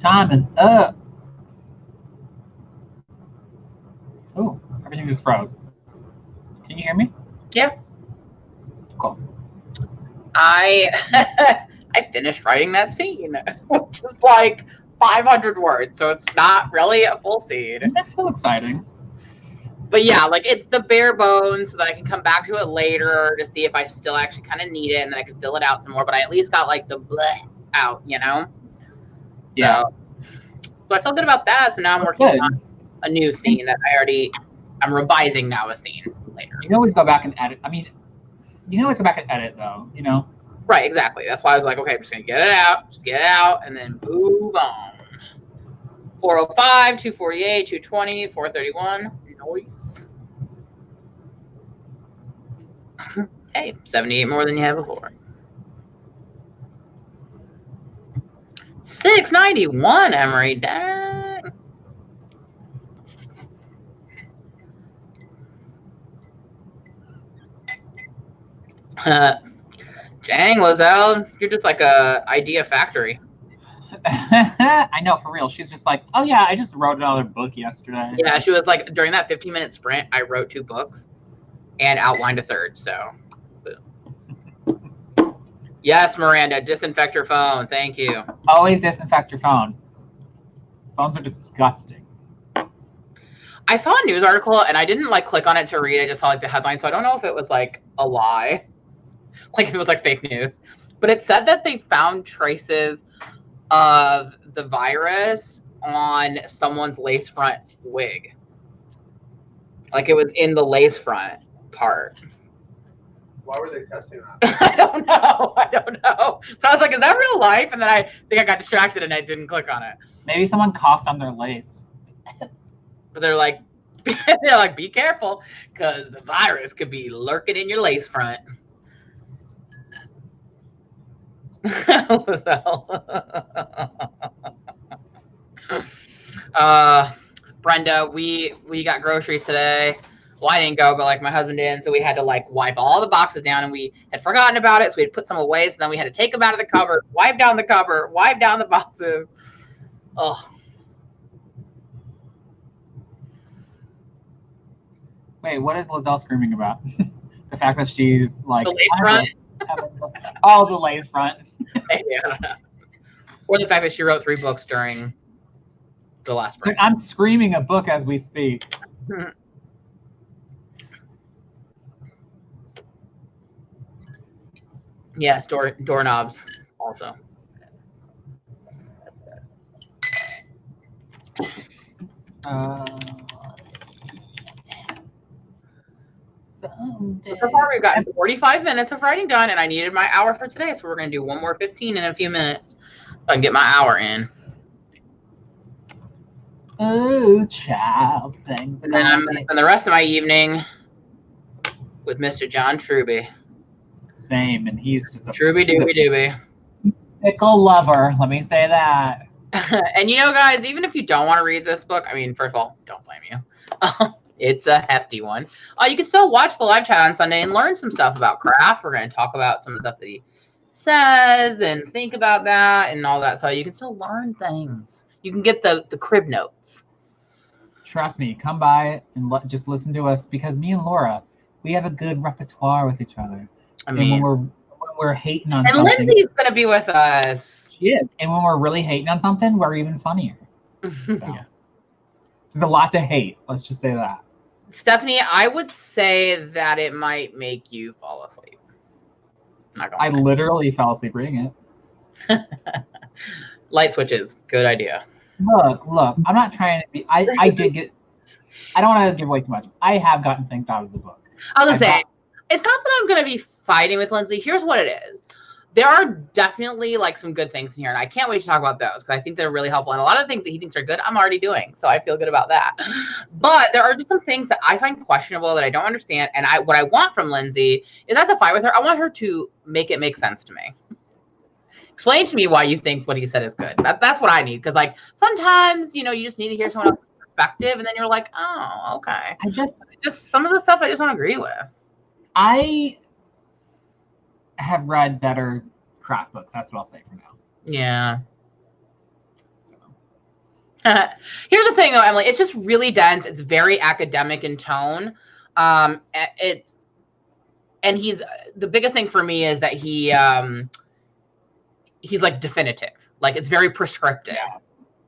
Time is up. Oh, everything just froze. Can you hear me? Yeah. Cool. I finished writing that scene, which is like 500 words, so it's not really a full scene. That's still exciting. But yeah, like it's the bare bones so that I can come back to it later to see if I still actually kind of need it, and then I can fill it out some more. But I at least got like the bleh out, you know? Yeah. So I feel good about that. So now I'm working on a new scene that I'm revising now a scene later. You can always go back and edit. I mean, you can always go back and edit though, you know? Right, exactly. That's why I was like, okay, I'm just going to get it out, and then move on. 405, 248, 220, 431. Nice. Hey, 78 more than you had before. 691, Emery. Dang. Dang, Lozelle, you're just like a idea factory. I know, for real. She's just like, oh yeah, I just wrote another book yesterday. Yeah, she was like, during that 15-minute sprint, I wrote 2 books and outlined a third, so. Yes, Miranda, disinfect your phone. Thank you. Always disinfect your phone. Phones are disgusting. I saw a news article and I didn't like click on it to read. I just saw like the headline, so I don't know if it was like a lie, like if it was like fake news. But it said that they found traces of the virus on someone's lace front wig. Like it was in the lace front part. Why were they testing that? I don't know. But I was like, is that real life? And then I think I got distracted and I didn't click on it. Maybe someone coughed on their lace. But they're like, be careful, because the virus could be lurking in your lace front. Brenda, we got groceries today. Well, I didn't go, but like my husband did, so we had to like wipe all the boxes down, and we had forgotten about it, so we had put some away. So then we had to take them out of the cupboard, wipe down the cupboard, wipe down the boxes. Oh. Wait, what is Lizelle screaming about? The fact that she's like, The lace front? Oh, the lace front. Maybe, I don't know. Or the fact that she wrote 3 books during the last break. I'm screaming a book as we speak. Yes, doorknobs also. So far, we've got 45 minutes of writing done, and I needed my hour for today, so we're going to do one more 15 in a few minutes so I can get my hour in. Oh, child, things. And then I'm going to spend the rest of my evening with Mr. John Truby. Same, and he's just a Truby dooby dooby. fickle lover. Let me say that. And you know, guys, even if you don't want to read this book, I mean, first of all, don't blame you. It's a hefty one. You can still watch the live chat on Sunday and learn some stuff about craft. We're going to talk about some of the stuff that he says and think about that and all that. So you can still learn things. You can get the crib notes. Trust me, come by and just listen to us, because me and Laura, we have a good repertoire with each other. I mean, and when we're hating on and something, Lindsay's going to be with us. She is. And when we're really hating on something, we're even funnier. So. Yeah. There's a lot to hate. Let's just say that. Stephanie, I would say that it might make you fall asleep. I literally fell asleep reading it. Light switches. Good idea. Look, I'm not trying to be. I don't want to give away too much. I have gotten things out of the book. I was going to say, it's not that I'm going to be fighting with Lindsay. Here's what it is. There are definitely like some good things in here, and I can't wait to talk about those because I think they're really helpful. And a lot of the things that he thinks are good, I'm already doing, so I feel good about that. But there are just some things that I find questionable that I don't understand. And what I want from Lindsay is not to fight with her. I want her to make it make sense to me. Explain to me why you think what he said is good. That's what I need, because like sometimes you just need to hear someone else's perspective, and then you're like, oh, okay. I just some of the stuff I just don't agree with. I have read better craft books. That's what I'll say for now. Yeah. So Here's the thing, though, Emily. It's just really dense. It's very academic in tone. And he's the biggest thing for me is that he's like definitive. Like it's very prescriptive. Yeah.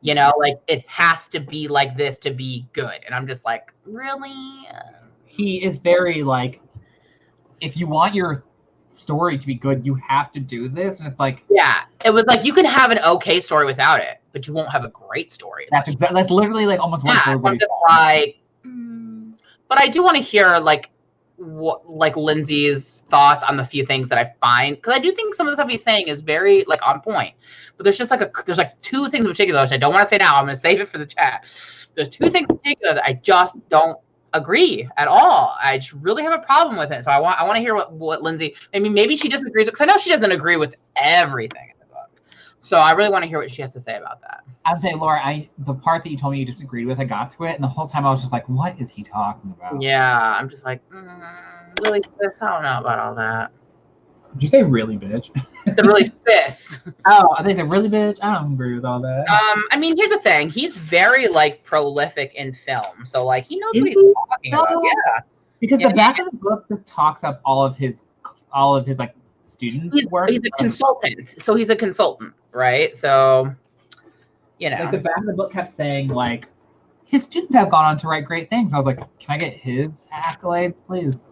You know, like it has to be like this to be good. And I'm just like, really? He is very like, if you want your story to be good, you have to do this. And it's like, yeah, it was like you can have an okay story without it, but you won't have a great story. That's exactly, that's literally like almost word for word. Like, but I do want to hear like what Lindsay's thoughts on the few things that I find, because I do think some of the stuff he's saying is very like on point. But there's just like there's like two things in particular which I don't want to say now. I'm going to save it for the chat. There's two things in particular that I just don't agree at all. I just really have a problem with it. So I want to hear what Lindsay. I mean, maybe she disagrees, because I know she doesn't agree with everything in the book. So I really want to hear what she has to say about that. I'd say, Laura, the part that you told me you disagreed with, I got to it, and the whole time I was just like, what is he talking about? Yeah, I'm just like, really, sis? I don't know about all that. Did you say really, bitch? It's a really sis. Oh, I think it's really, bitch. I don't agree with all that. I mean, here's the thing. He's very like prolific in film, so like he knows what he's talking about. Yeah, because the back of the book just talks up all of his like students' work. He's a consultant, so he's a consultant, right? So, you know, like the back of the book kept saying like his students have gone on to write great things. I was like, can I get his accolades, please?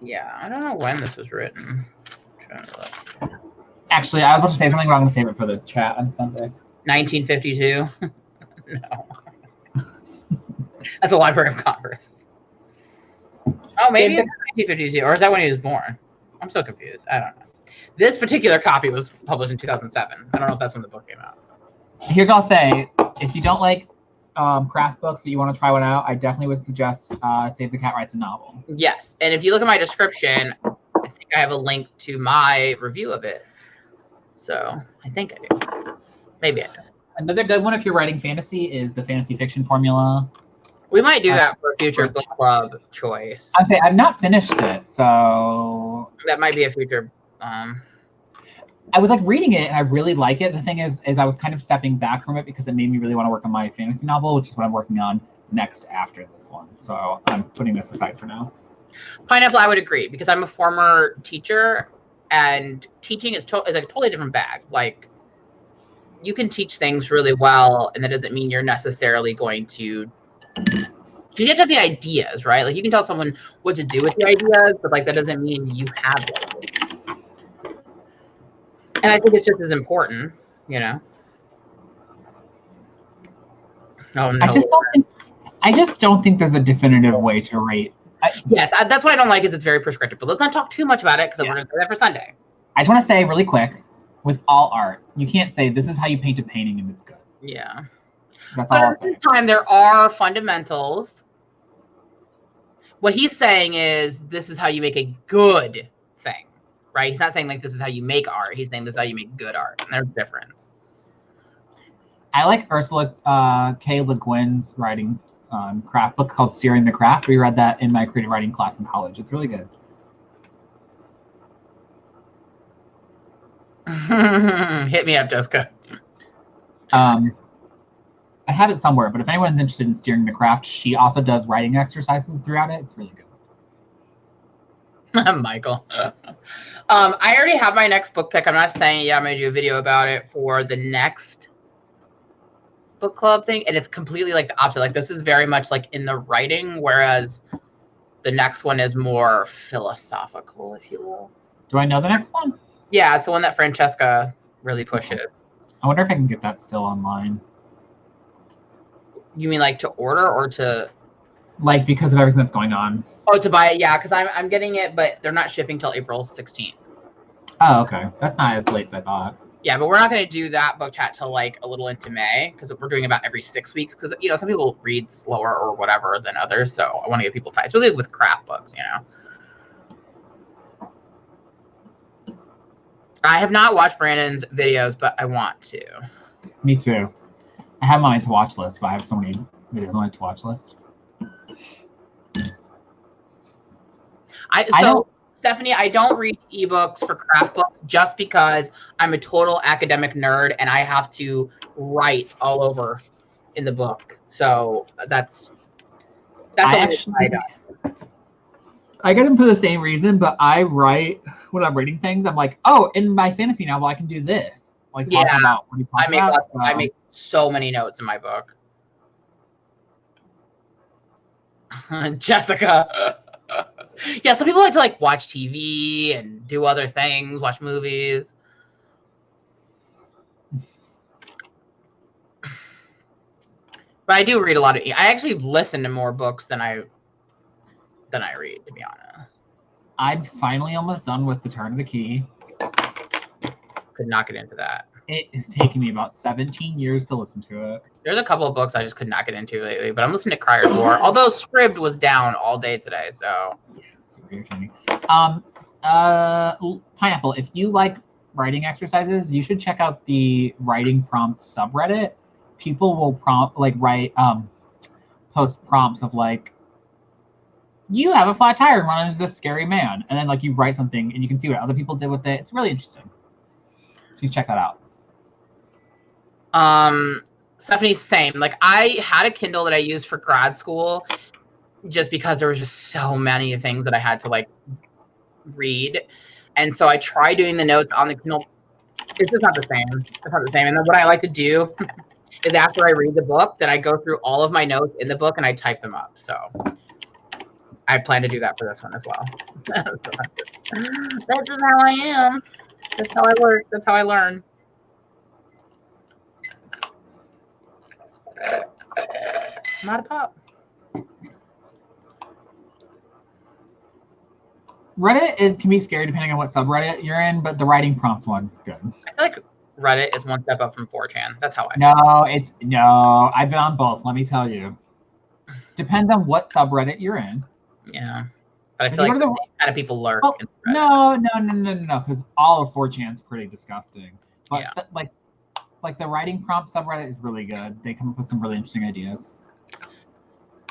Yeah, I don't know when this was written. Actually, I was about to say something, but I'm going to save it for the chat on Sunday. 1952? No. That's the Library of Congress. Oh, maybe it's 1952, or is that when he was born? I'm so confused. I don't know. This particular copy was published in 2007. I don't know if that's when the book came out. Here's what I'll say. If you don't like craft books, but you want to try one out, I definitely would suggest Save the Cat Writes a Novel. Yes, and if you look at my description, I think I have a link to my review of it. So I think I do. Maybe I don't. Another good one if you're writing fantasy is the fantasy fiction formula. We might do that for a future book club choice. I'd say I've not finished it, so that might be a future. I was like reading it and I really like it. The thing is I was kind of stepping back from it because it made me really want to work on my fantasy novel, which is what I'm working on next after this one. So I'm putting this aside for now. Pineapple, I would agree, because I'm a former teacher, and teaching is like a totally different bag. Like, you can teach things really well, and that doesn't mean you're necessarily going to. Because you have to have the ideas, right? Like, you can tell someone what to do with the ideas, but like that doesn't mean you have them. And I think it's just as important, you know. Oh no! I just don't think there's a definitive way to rate. Yes, that's what I don't like, is it's very prescriptive. But let's not talk too much about it, because we're going to do that for Sunday. I just want to say really quick, with all art, you can't say this is how you paint a painting and it's good. Yeah. That's all I'll say. At the same time, there are fundamentals. What he's saying is this is how you make a good thing, right? He's not saying like this is how you make art. He's saying this is how you make good art. And there's a difference. I like Ursula K. Le Guin's writing craft book called Steering the Craft. We read that in my creative writing class in college. It's really good. Hit me up, Jessica. I have it somewhere, but if anyone's interested in Steering the Craft, she also does writing exercises throughout it. It's really good. Michael. I already have my next book pick. I'm not saying, yeah, I'm going to do a video about it for the next book club thing, and it's completely like the opposite. Like, this is very much like in the writing, whereas the next one is more philosophical, if you will. Do I know the next one? Yeah, it's the one that Francesca really pushes. I wonder if I can get that still online. You mean like to order or to? Like because of everything that's going on. Oh, to buy it, yeah, because I'm getting it, but they're not shipping till April 16th. Oh, okay. That's not as late as I thought. Yeah, but we're not going to do that book chat till like a little into May, because we're doing about every 6 weeks, because, you know, some people read slower or whatever than others, so I want to get people time, especially with craft books, you know. I have not watched Brandon's videos, but I want to. Me too. I have mine to watch list, but I have so many videos on my to watch list. Stephanie, I don't read ebooks for craft books just because I'm a total academic nerd and I have to write all over in the book. So that's I only what I do. I get them for the same reason, but I write when I'm reading things. I'm like, oh, in my fantasy novel, I can do this. Like talk about what you talk about. I make so many notes in my book. Jessica. Yeah, some people like to like watch TV and do other things, watch movies. But I do read a lot of. I actually listen to more books than I read, to be honest. I'm finally almost done with The Turn of the Key. Could not get into that. It is taking me about 17 years to listen to it. There's a couple of books I just could not get into lately, but I'm listening to Crier's War. Although Scribd was down all day today, so. Super irritating. Pineapple, if you like writing exercises, you should check out the writing prompts subreddit. People will post prompts of like, you have a flat tire and run into this scary man, and then like you write something and you can see what other people did with it. It's really interesting. Please check that out. Stephanie, same. Like I had a Kindle that I used for grad school just because there was just so many things that I had to like read. And so I tried doing the notes on the Kindle. It's just not the same. It's not the same. And then what I like to do is after I read the book, then I go through all of my notes in the book and I type them up. So I plan to do that for this one as well. That's just how I am. That's how I work. That's how I learn. Not a pop. Reddit can be scary depending on what subreddit you're in, but the writing prompts one's good. I feel like Reddit is one step up from 4chan. That's how I feel. No, I've been on both, let me tell you. Depends on what subreddit you're in. Yeah. But I feel like the kind of people lurk. Oh, no, because all of 4chan's pretty disgusting. But yeah. like the writing prompt subreddit is really good. They come up with some really interesting ideas.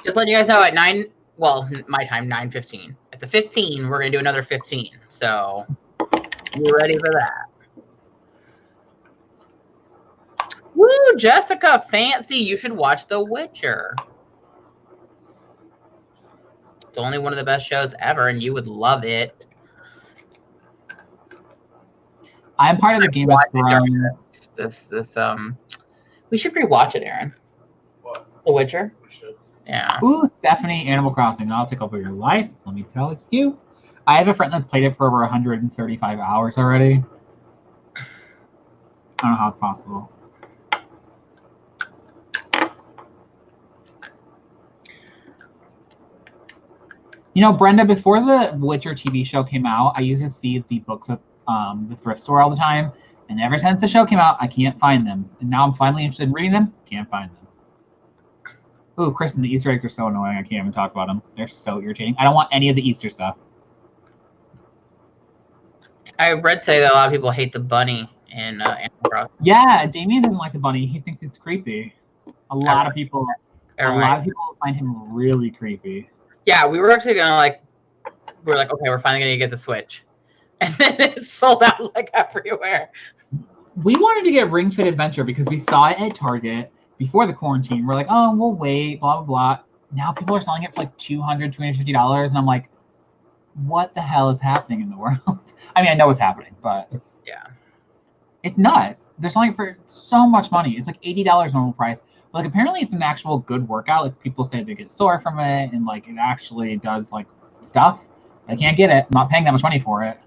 Just letting you guys know at my time, 9:15. At the 15, we're going to do another 15. So, you ready for that? Woo, Jessica, fancy. You should watch The Witcher. It's only one of the best shows ever, and you would love it. I'm part of the Game of Thrones. We should rewatch it, Aaron. What? The Witcher. We should. Yeah. Ooh, Stephanie, Animal Crossing. I'll take over your life. Let me tell you. I have a friend that's played it for over 135 hours already. I don't know how it's possible. You know, Brenda, before the Witcher TV show came out, I used to see the books at the thrift store all the time. And ever since the show came out, I can't find them. And now I'm finally interested in reading them. Can't find them. Ooh, Kristen, the Easter eggs are so annoying. I can't even talk about them. They're so irritating. I don't want any of the Easter stuff. I read today that a lot of people hate the bunny in Animal Crossing. Yeah, Damien doesn't like the bunny. He thinks it's creepy. A lot of people find him really creepy. Yeah, we were actually gonna we were like, okay, we're finally gonna get the Switch, and then it sold out like everywhere. We wanted to get Ring Fit Adventure because we saw it at Target before the quarantine. We're like, oh, we'll wait, blah, blah, blah. Now people are selling it for like $200, $250. And I'm like, what the hell is happening in the world? I mean, I know what's happening, but yeah, it's nuts. They're selling it for so much money. It's like $80 normal price. But like, apparently it's an actual good workout. Like people say they get sore from it and like it actually does like stuff. I can't get it. I'm not paying that much money for it.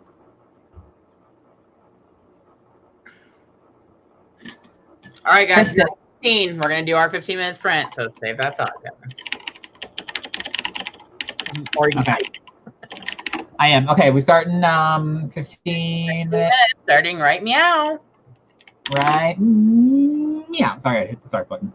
All right, guys. 15. We're gonna do our 15 minutes print. So save that thought, Kevin. Or you okay. I am. Okay, we start in 15 minutes. Starting right meow. Right meow. Sorry, I hit the start button.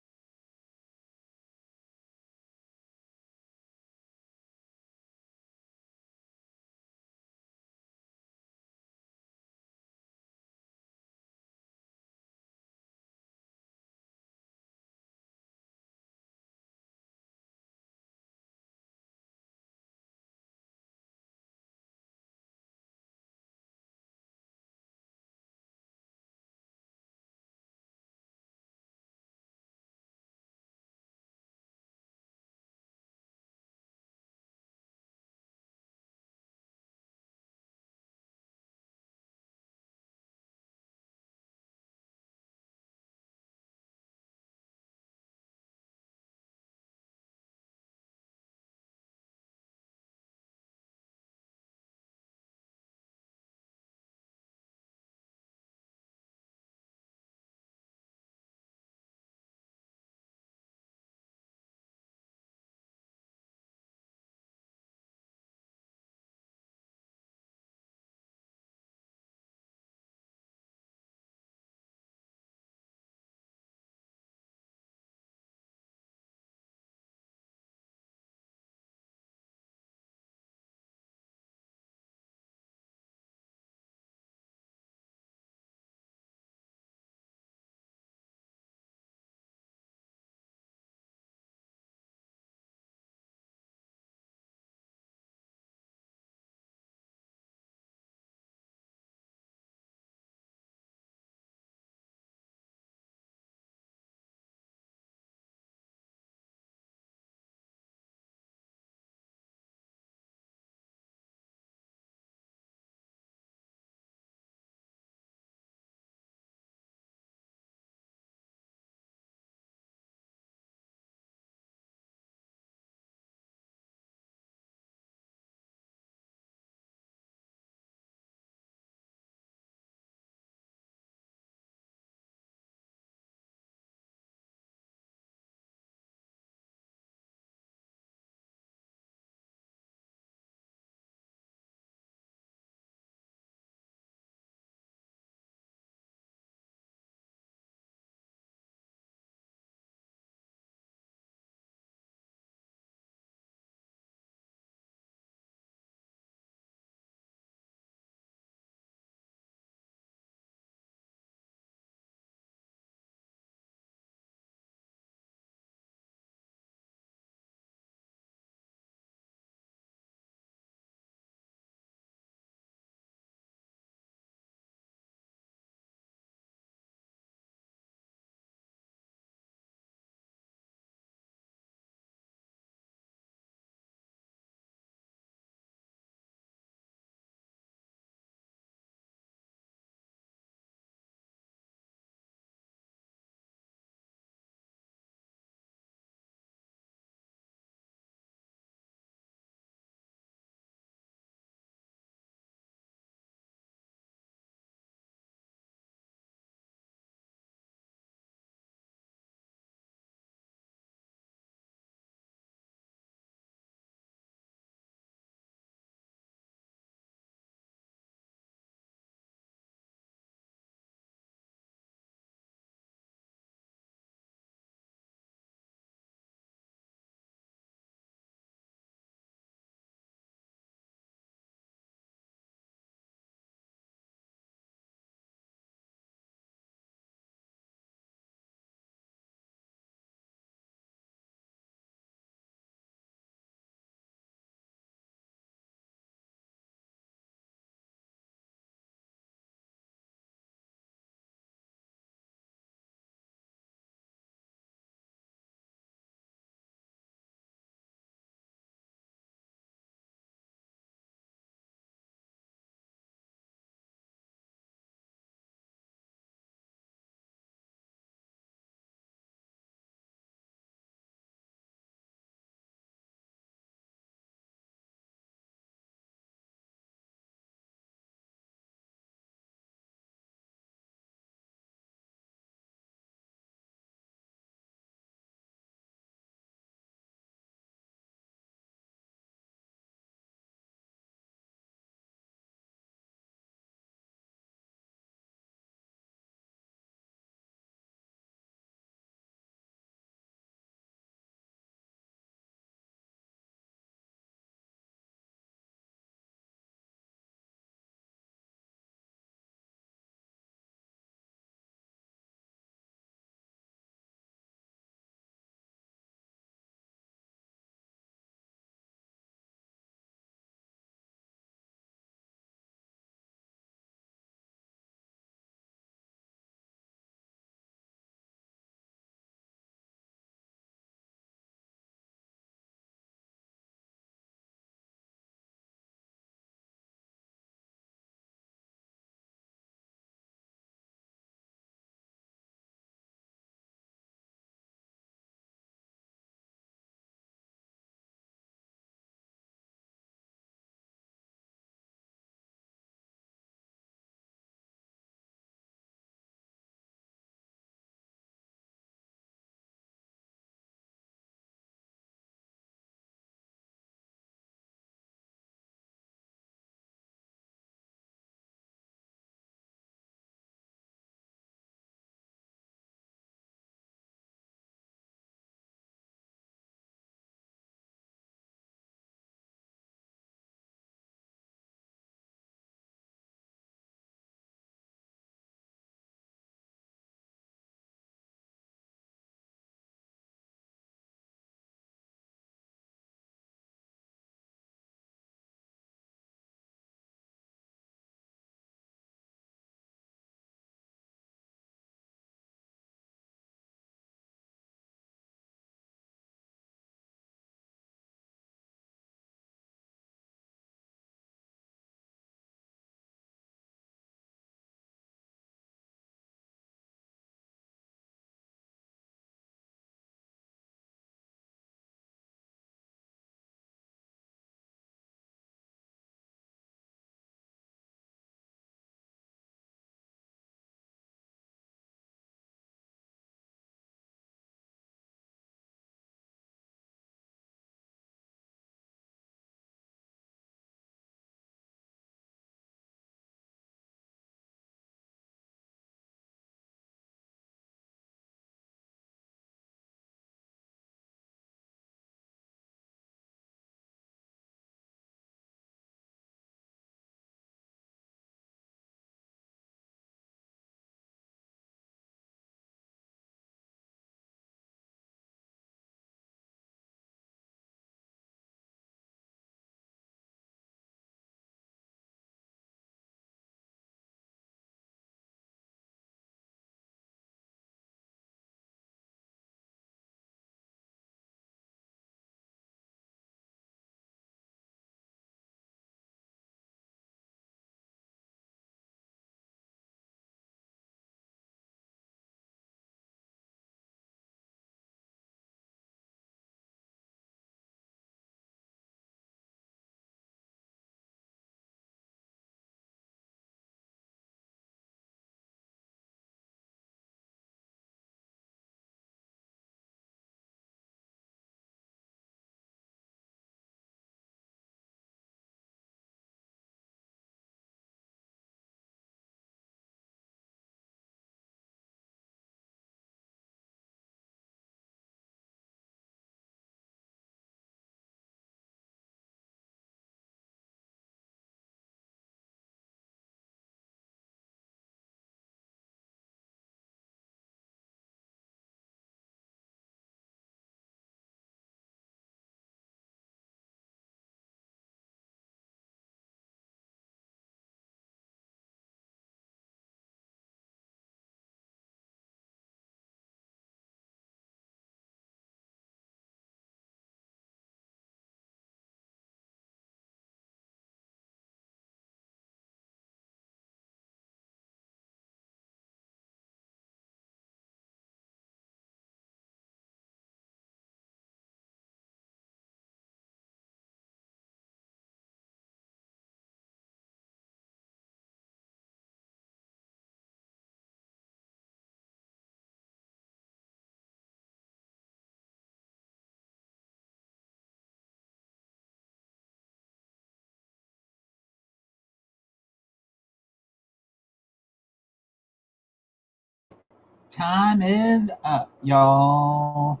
Time is up, y'all.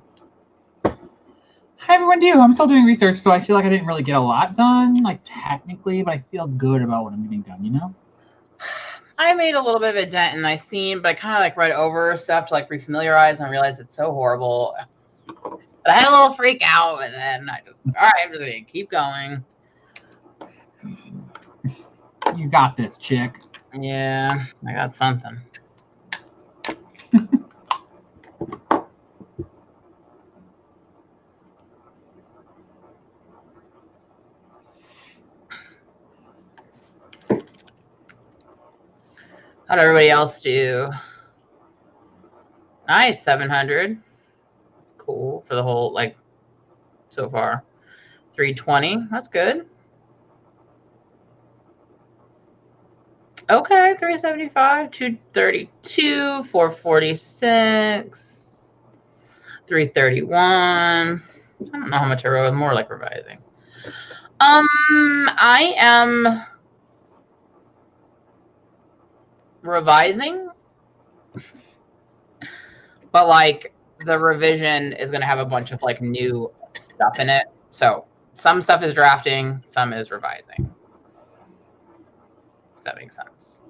How everyone do? I'm still doing research, so I feel like I didn't really get a lot done, like technically, but I feel good about what I'm getting done, you know? I made a little bit of a dent in my scene, but I kind of like read over stuff to like refamiliarize and realized it's so horrible. But I had a little freak out, and then I just, all right, I'm just gonna keep going. You got this, chick. Yeah, I got something. How'd everybody else do? Nice, 700. That's cool for the whole, like, so far. 320, that's good. Okay, 375, 232, 446, 331. I don't know how much I wrote. More like revising. I am revising, but like the revision is going to have a bunch of like new stuff in it. So some stuff is drafting, some is revising. If that makes sense.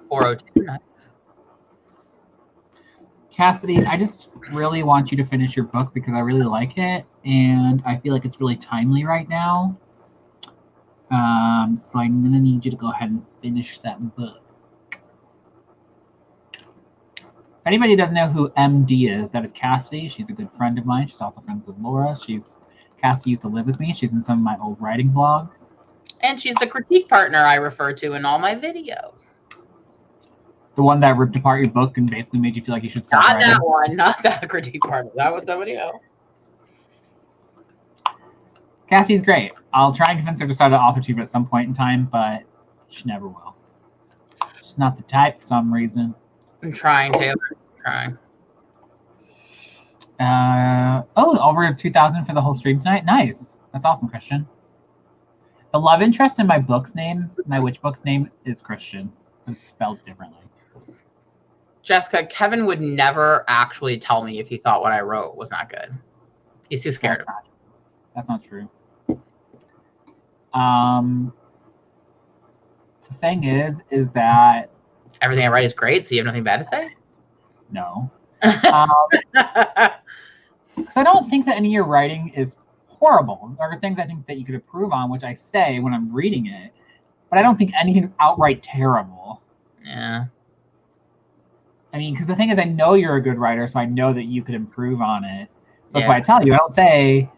402. Nice. Cassidy, I just really want you to finish your book because I really like it, and I feel like it's really timely right now. So I'm gonna need you to go ahead and finish that book. If anybody doesn't know who MD is, that is Cassidy. She's a good friend of mine. She's also friends with Laura. Cassidy used to live with me. She's in some of my old writing blogs. And she's the critique partner I refer to in all my videos. The one that ripped apart your book and basically made you feel like you should stop Not writing. that one, not that critique partner. That was somebody else. Cassie's great. I'll try and convince her to start an AuthorTube at some point in time, but she never will. She's not the type for some reason. I'm trying, Taylor. I'm trying. Over 2,000 for the whole stream tonight. Nice. That's awesome, Christian. The love interest in my book's name, my witch book's name, is Christian. It's spelled differently. Jessica, Kevin would never actually tell me if he thought what I wrote was not good. He's too scared of it. That's not true. The thing is that everything I write is great, so you have nothing bad to say? No. Because I don't think that any of your writing is horrible. There are things I think that you could improve on, which I say when I'm reading it, but I don't think anything's outright terrible. Yeah. I mean, because the thing is, I know you're a good writer, so I know that you could improve on it. That's why I tell you. I don't say,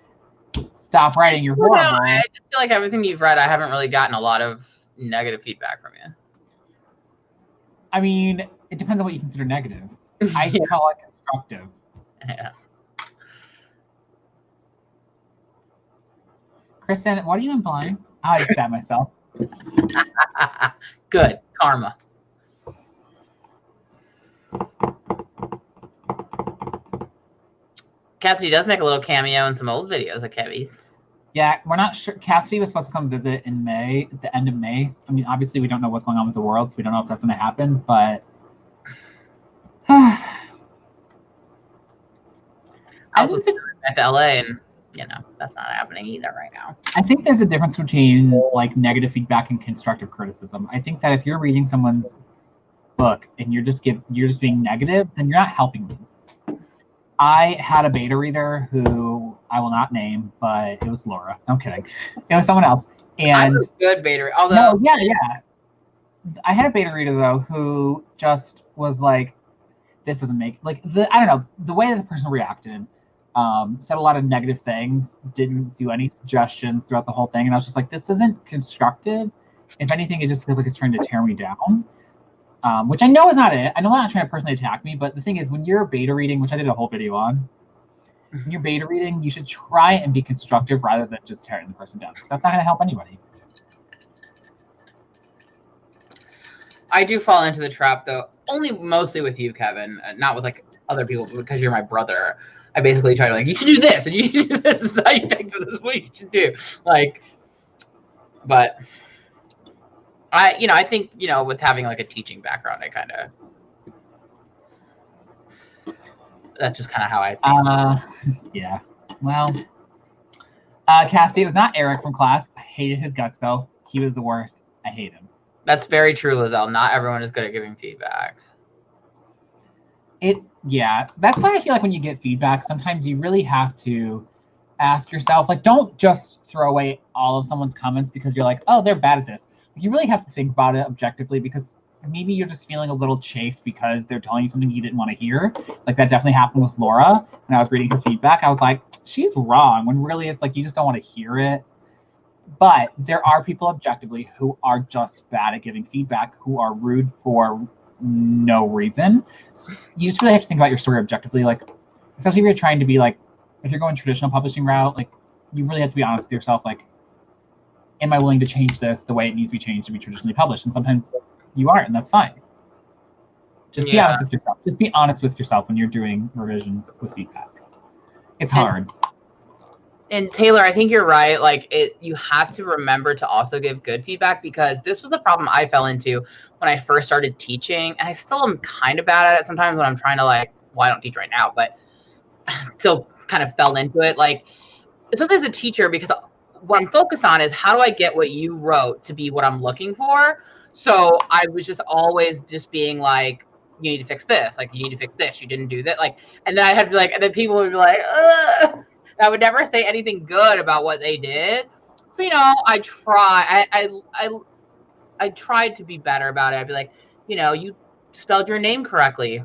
stop writing, you're horrible. No, I just feel like everything you've read, I haven't really gotten a lot of negative feedback from you. I mean, it depends on what you consider negative. I call it constructive. Yeah. Kristen, what are you implying? I just stabbed myself. Good. Karma. Cassidy does make a little cameo in some old videos of Kevy's. Yeah, we're not sure. Cassidy was supposed to come visit in May, at the end of May. I mean, obviously, we don't know what's going on with the world, so we don't know if that's going to happen, but... I was back to LA, and, you know, that's not happening either right now. I think there's a difference between, like, negative feedback and constructive criticism. I think that if you're reading someone's book and you're just being negative, then you're not helping them. I had a beta reader who I will not name, but it was Laura. No kidding. It was someone else. And I was a good beta reader. Although, no, yeah. I had a beta reader though who just was like, "This doesn't make I don't know the way that the person reacted." Said a lot of negative things. Didn't do any suggestions throughout the whole thing, and I was just like, "This isn't constructive. If anything, it just feels like it's trying to tear me down." Which I know is not it. I know they're not trying to personally attack me, but the thing is, when you're beta reading, which I did a whole video on, when you're beta reading, you should try and be constructive rather than just tearing the person down, because that's not going to help anybody. I do fall into the trap, though, mostly with you, Kevin, not with like other people, because you're my brother. I basically try to like, you should do this, and you should do this. This is how you think, so this is what you should do. Like, but I think, with having like a teaching background, that's just kind of how I think. Yeah. Well, Cassie, it was not Eric from class. I hated his guts though. He was the worst. I hate him. That's very true, Lizelle. Not everyone is good at giving feedback. Yeah, that's why I feel like when you get feedback, sometimes you really have to ask yourself, like, don't just throw away all of someone's comments because you're like, oh, they're bad at this. You really have to think about it objectively, because maybe you're just feeling a little chafed because they're telling you something you didn't want to hear. Like that definitely happened with Laura. When I was reading her feedback, I was like, she's wrong, when really it's like you just don't want to hear it. But there are people objectively who are just bad at giving feedback, who are rude for no reason. So you just really have to think about your story objectively, like, especially if you're trying to be like, if you're going traditional publishing route, like, you really have to be honest with yourself, like, am I willing to change this the way it needs to be changed to be traditionally published? And sometimes you aren't, and that's fine. Just be honest with yourself. Just be honest with yourself when you're doing revisions with feedback. It's hard. And Taylor, I think you're right. Like, you have to remember to also give good feedback, because this was the problem I fell into when I first started teaching, and I still am kind of bad at it sometimes when I'm trying to, like, well, I don't teach right now, but I still kind of fell into it. Like, especially as a teacher, because what I'm focused on is how do I get what you wrote to be what I'm looking for. So I was just always just being like, you need to fix this. Like, you need to fix this. You didn't do that. Like, and then I had to be like, and then people would be like, ugh. I would never say anything good about what they did. So, I tried to be better about it. I'd be like, you spelled your name correctly.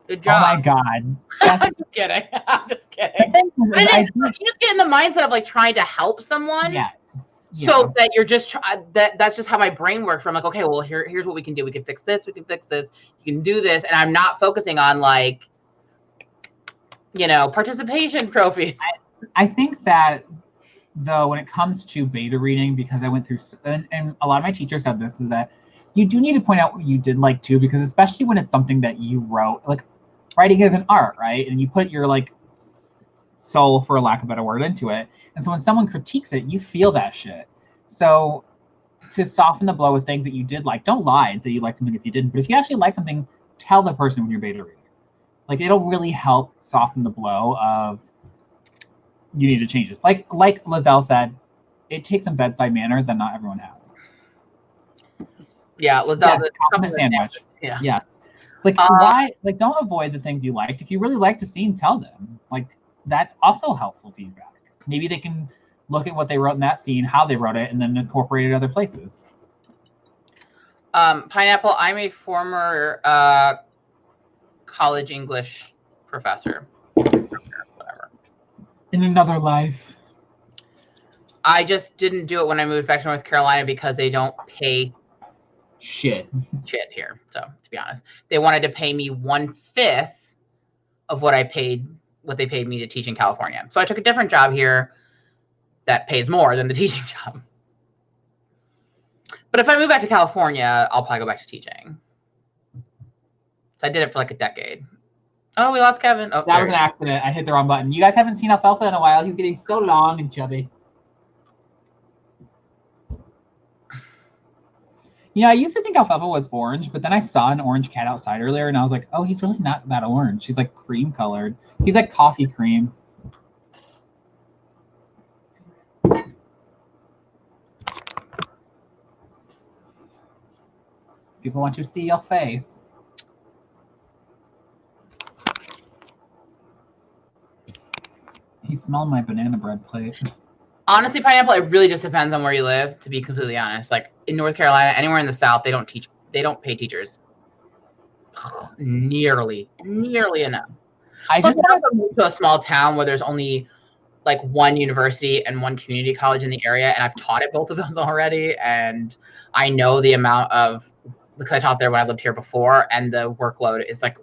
Good job. Oh my God. I'm just kidding. I'm just kidding. You just get in the mindset of like trying to help someone. Yes. So that you're just that's just how my brain works. I'm like, okay, well, here's what we can do. We can fix this. We can fix this. You can do this. And I'm not focusing on like, participation trophies. I think that, though, when it comes to beta reading, because I went through, and a lot of my teachers said this, is that you do need to point out what you did like too, because especially when it's something that you wrote, like writing is an art, right? And you put your like soul, for lack of a better word, into it. And so when someone critiques it, you feel that shit. So to soften the blow with things that you did like, don't lie and say you like something if you didn't. But if you actually like something, tell the person when you're beta reading. Like, it'll really help soften the blow of, you need to change this. Like Lizelle said, it takes some bedside manner that not everyone has. Yeah, Lizelle, yes, compliment sandwich. Yeah. Yes. Like, why? Like, don't avoid the things you liked. If you really liked a scene, tell them. Like, that's also helpful feedback. Maybe they can look at what they wrote in that scene, how they wrote it, and then incorporate it other places. Pineapple, I'm a former college English professor. In another life. I just didn't do it when I moved back to North Carolina because they don't pay shit here. So, to be honest, they wanted to pay me 1/5 of what they paid me to teach in California. So I took a different job here that pays more than the teaching job. But if I move back to California, I'll probably go back to teaching. So I did it for like a decade. Oh, we lost Kevin. Oh, that was an accident. I hit the wrong button. You guys haven't seen Alfalfa in a while. He's getting so long and chubby. I used to think Alfalfa was orange, but then I saw an orange cat outside earlier, and I was like, oh, he's really not that orange. He's like cream colored. He's like coffee cream. People want to see your face. He smelled my banana bread plate. Honestly, Pineapple, it really just depends on where you live, to be completely honest. Like, in North Carolina, anywhere in the South, they don't pay teachers nearly enough. I just want to move to a small town where there's only like one university and one community college in the area, and I've taught at both of those already, and I know the amount of, because I taught there when I lived here before, and the workload is like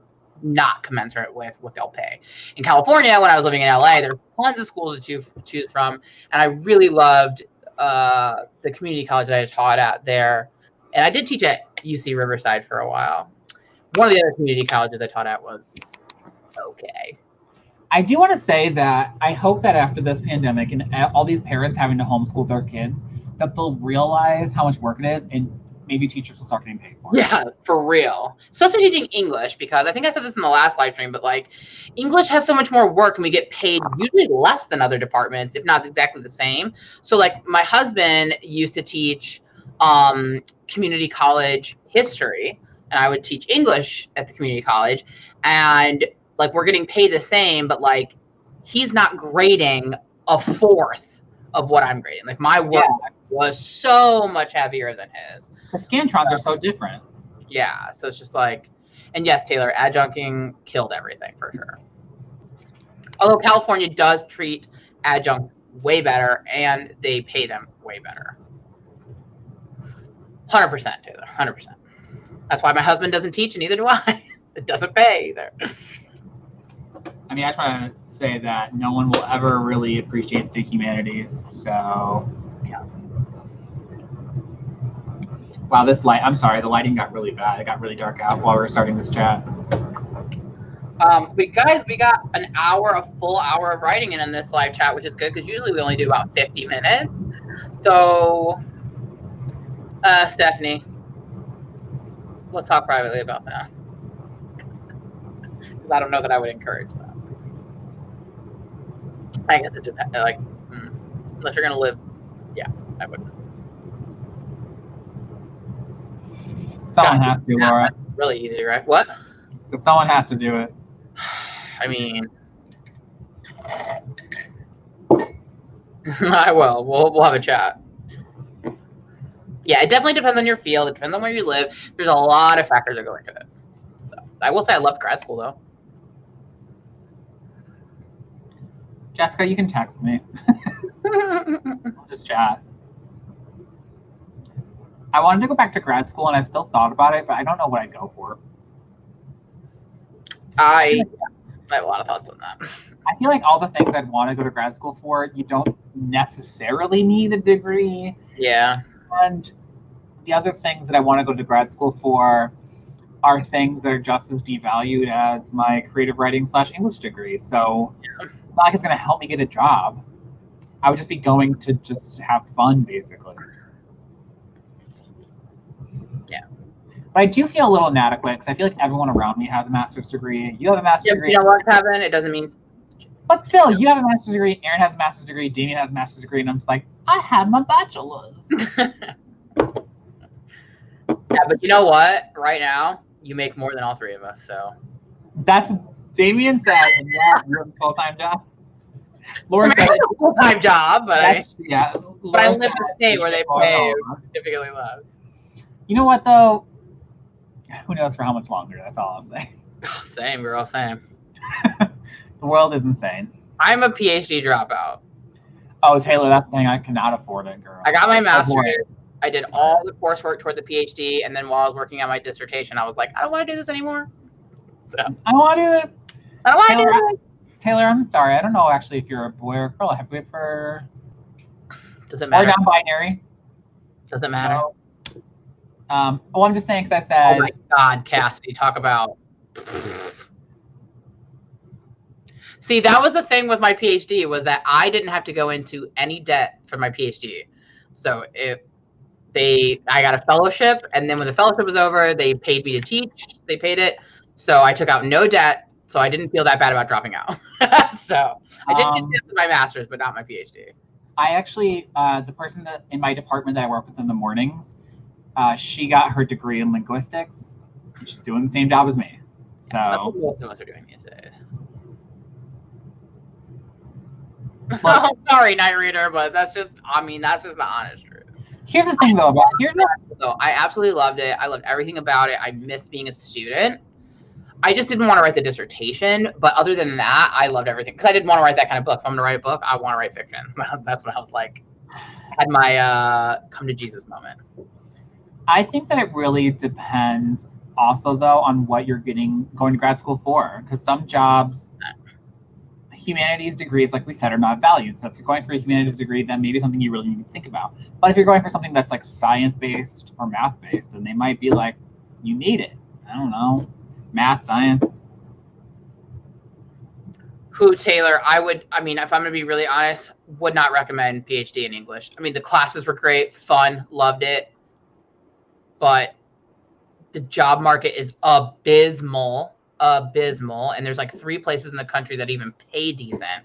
not commensurate with what they'll pay. In California, when I was living in LA, there's tons of schools to choose from, and I really loved the community college that I taught at there. And I did teach at UC Riverside for a while. One of the other community colleges I taught at was okay. I do want to say that I hope that after this pandemic and all these parents having to homeschool their kids, that they'll realize how much work it is and maybe teachers will start getting paid for it. Yeah, for real. Especially teaching English, because I think I said this in the last live stream, but like English has so much more work and we get paid usually less than other departments, if not exactly the same. So like my husband used to teach community college history, and I would teach English at the community college, and like we're getting paid the same, but like he's not grading a fourth of what I'm grading. Like my work was so much heavier than his. The Scantrons are so different. Yeah, so it's just like, and yes, Taylor, adjuncting killed everything for sure. Although California does treat adjuncts way better and they pay them way better. 100%, Taylor, 100%. That's why my husband doesn't teach and neither do I. It doesn't pay either. I mean, I just want to say that no one will ever really appreciate the humanities, so yeah. Wow, this light, I'm sorry, the lighting got really bad. It got really dark out while we were starting this chat. But guys, we got an hour, a full hour of writing in this live chat, which is good because usually we only do about 50 minutes. So, Stephanie, let's talk privately about that. Because I don't know that I would encourage that. I guess it depends. Like, unless you're gonna live, yeah, I would. Someone has to, Laura. Really easy, right? What? So someone has to do it. I mean, I will. We'll have a chat. Yeah, it definitely depends on your field. It depends on where you live. There's a lot of factors that go into it. So I will say I loved grad school though. Jessica, you can text me. We'll just chat. I wanted to go back to grad school, and I've still thought about it, but I don't know what I'd go for. I have a lot of thoughts on that. I feel like all the things I'd want to go to grad school for, you don't necessarily need a degree. Yeah. And the other things that I want to go to grad school for are things that are just as devalued as my creative writing / English degree. So it's not like it's going to help me get a job. I would just be going to just have fun, basically. Yeah. But I do feel a little inadequate because I feel like everyone around me has a master's degree. You have a master's degree. You know what, Kevin? It doesn't mean. But still, you have a master's degree. Aaron has a master's degree. Damien has a master's degree. And I'm just like, I have my bachelor's. Yeah, but you know what? Right now, you make more than all three of us. So that's what Damien said. And yeah, you're a full-time job. Laura said a full-time job, but I live in a state where they pay significantly less. You know what, though? Who knows for how much longer? That's all I'll say. Same, girl, same. The world is insane. I'm a PhD dropout. Oh, Taylor, that's the thing. I cannot afford it, girl. I got my master's. I did all the coursework toward the PhD, and then while I was working on my dissertation, I was like, I don't want to do this anymore. So I don't want to do this. I don't want to do this. Taylor, I'm sorry. I don't know actually if you're a boy or a girl. Have we ever? Does it matter? Or non-binary? Does it matter? No. Well, I'm just saying because I said. Oh my God, Cassidy, talk about. See, that was the thing with my PhD was that I didn't have to go into any debt for my PhD. So I got a fellowship, and then when the fellowship was over, they paid me to teach. They paid it, so I took out no debt. So I didn't feel that bad about dropping out. So I did get my master's, but not my PhD. I actually, the person that in my department that I work with in the mornings, she got her degree in linguistics. And she's doing the same job as me. So that's what most of us are doing these days. Well, oh, sorry, Night Reader, but that's just the honest truth. Here's the thing, though. I absolutely loved it. I loved everything about it. I missed being a student. I just didn't want to write the dissertation, but other than that, I loved everything because I didn't want to write that kind of book. If I'm going to write a book, I want to write fiction. That's what I was like. I had my come to Jesus moment. I think that it really depends also, though, on what you're going to grad school for. Because some jobs, humanities degrees, like we said, are not valued. So if you're going for a humanities degree, then maybe something you really need to think about. But if you're going for something that's like science-based or math-based, then they might be like, you need it. I don't know. Math, science. Who, Taylor, if I'm going to be really honest, would not recommend PhD in English. I mean, the classes were great, fun, loved it. but the job market is abysmal, and there's like 3 places in the country that even pay decent.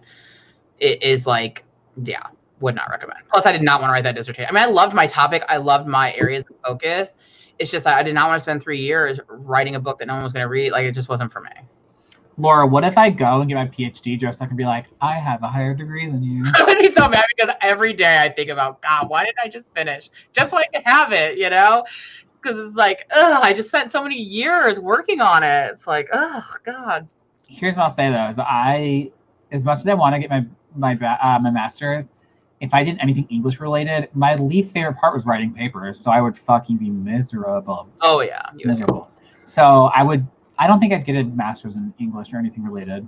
It is like, yeah, would not recommend. Plus, I did not want to write that dissertation. I mean, I loved my topic. I loved my areas of focus. It's just that I did not want to spend 3 years writing a book that no one was going to read. Like, it just wasn't for me. Laura, what if I go and get my PhD just so I can be like, I have a higher degree than you? I would be so mad because every day I think about, God, why didn't I just finish? Just so I could have it, you know? Because it's like, I just spent so many years working on it. It's like, God. Here's what I'll say though: is as much as I want to get my master's, if I did anything English related, my least favorite part was writing papers. So I would fucking be miserable. Oh yeah, miserable. So I don't think I'd get a master's in English or anything related.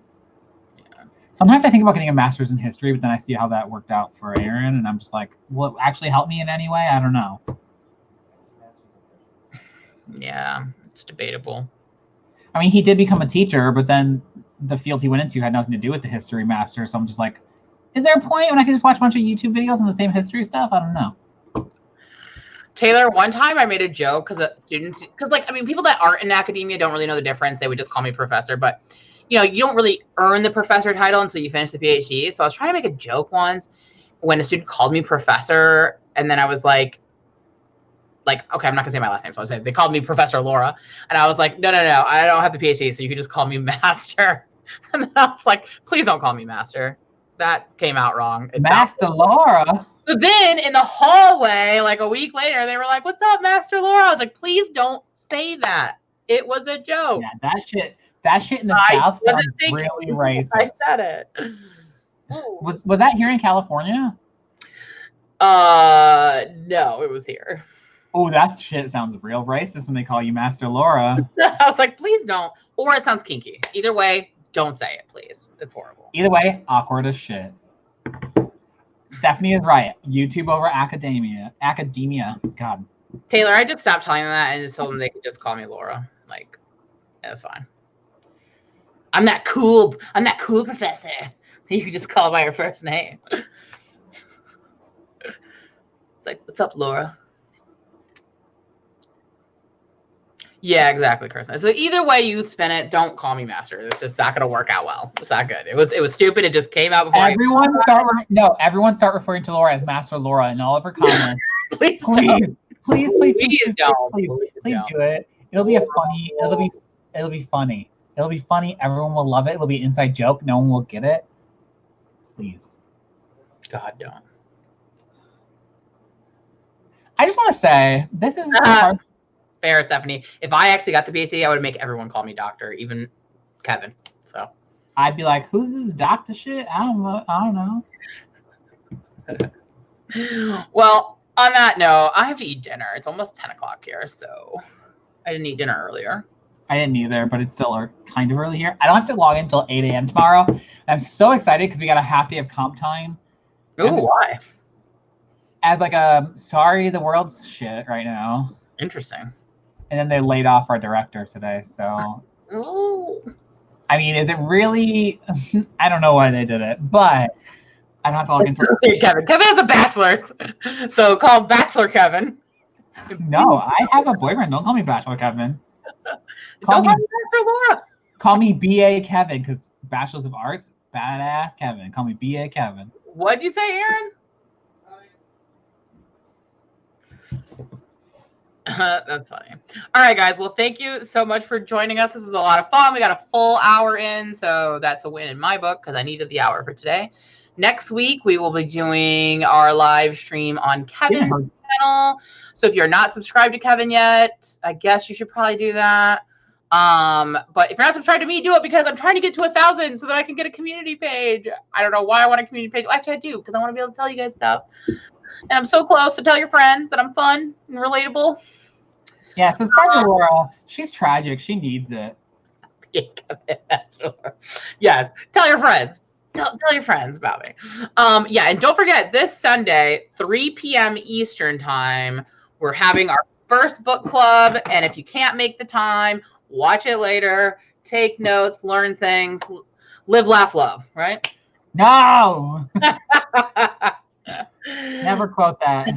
Yeah. Sometimes I think about getting a master's in history, but then I see how that worked out for Aaron, and I'm just like, will it actually help me in any way? I don't know. Yeah, it's debatable. I mean, he did become a teacher, but then the field he went into had nothing to do with the history master. So I'm just like, is there a point when I can just watch a bunch of YouTube videos on the same history stuff? I don't know. Taylor, one time I made a joke because people that aren't in academia don't really know the difference. They would just call me professor, but you don't really earn the professor title until you finish the PhD. So I was trying to make a joke once when a student called me professor, and then I was like, okay, I'm not gonna say my last name, so I said they called me Professor Laura, and I was like, no, I don't have the PhD, so you could just call me Master. And then I was like, please don't call me Master. That came out wrong. Master Laura. So then in the hallway, like a week later, they were like, "What's up, Master Laura?" I was like, "Please don't say that. It was a joke." Yeah, that shit in the South sounds really racist. I said it. Was that here in California? No, it was here. Oh, that shit sounds real racist when they call you Master Laura. I was like, please don't. Or it sounds kinky. Either way, don't say it, please. It's horrible. Either way, awkward as shit. Stephanie is right. YouTube over academia. God. Taylor, I just stopped telling them that and just told them they could just call me Laura. Like, that's fine. I'm that cool professor. You could just call by her first name. It's like, what's up, Laura? Yeah, exactly, Kristen. So either way you spin it, don't call me Master. It's just not gonna work out well. It's not good. It was stupid. It just came out before. Everyone start referring to Laura as Master Laura in all of her comments. Please do it. Please do it. It'll be funny. It'll be funny. Everyone will love it. It'll be an inside joke. No one will get it. Please. God, don't. I just want to say this is fair, Stephanie. If I actually got the PhD, I would make everyone call me doctor, even Kevin. So I'd be like, "Who's this doctor shit? I don't know." Well, on that note, I have to eat dinner. It's almost 10 o'clock here, so I didn't eat dinner earlier. I didn't either, but it's still kind of early here. I don't have to log in until 8 a.m. tomorrow. I'm so excited because we got a half day of comp time. Oh, why? As like a sorry the world's shit right now. Interesting. And then they laid off our director today, so. Oh. I mean, is it really? I don't know why they did it, but I don't have to log in. Kevin has a bachelor's, so call him Bachelor Kevin. No, I have a boyfriend. Don't call me Bachelor Kevin. Call me Bachelor Laura. Call me BA Kevin, because Bachelor's of Arts, badass Kevin. Call me BA Kevin. What'd you say, Aaron? That's funny. All right, guys. Well, thank you so much for joining us. This was a lot of fun. We got a full hour in, so that's a win in my book because I needed the hour for today. Next week, we will be doing our live stream on Kevin's channel. So if you're not subscribed to Kevin yet, I guess you should probably do that. But if you're not subscribed to me, do it because I'm trying to get to 1,000 so that I can get a community page. I don't know why I want a community page. Well, actually, I do because I want to be able to tell you guys stuff. And I'm so close, so tell your friends that I'm fun and relatable. Yeah, subscribe to Laura. She's tragic. She needs it. Yes, tell your friends. Tell your friends about me. Yeah, and don't forget, this Sunday, 3 p.m. Eastern time, we're having our first book club. And if you can't make the time, watch it later. Take notes, learn things, live, laugh, love, right? No! Never quote that.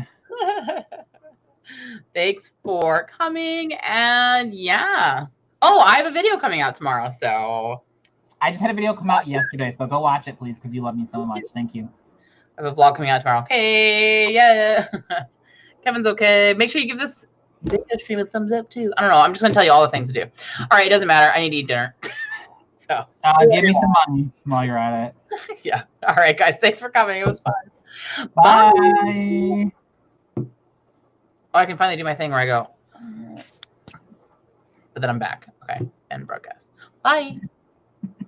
Thanks for coming. And yeah. Oh, I have a video coming out tomorrow. So I just had a video come out yesterday, so go watch it, please, because you love me so much. Thank you. I have a vlog coming out tomorrow. Okay, yeah. Kevin's okay. Make sure you give this video stream a thumbs up too. I don't know. I'm just gonna tell you all the things to do. All right, it doesn't matter. I need to eat dinner. So give me some money while you're at it. yeah. All right, guys. Thanks for coming. It was fun. Bye. Oh, I can finally do my thing where I go. But then I'm back. Okay. End broadcast. Bye.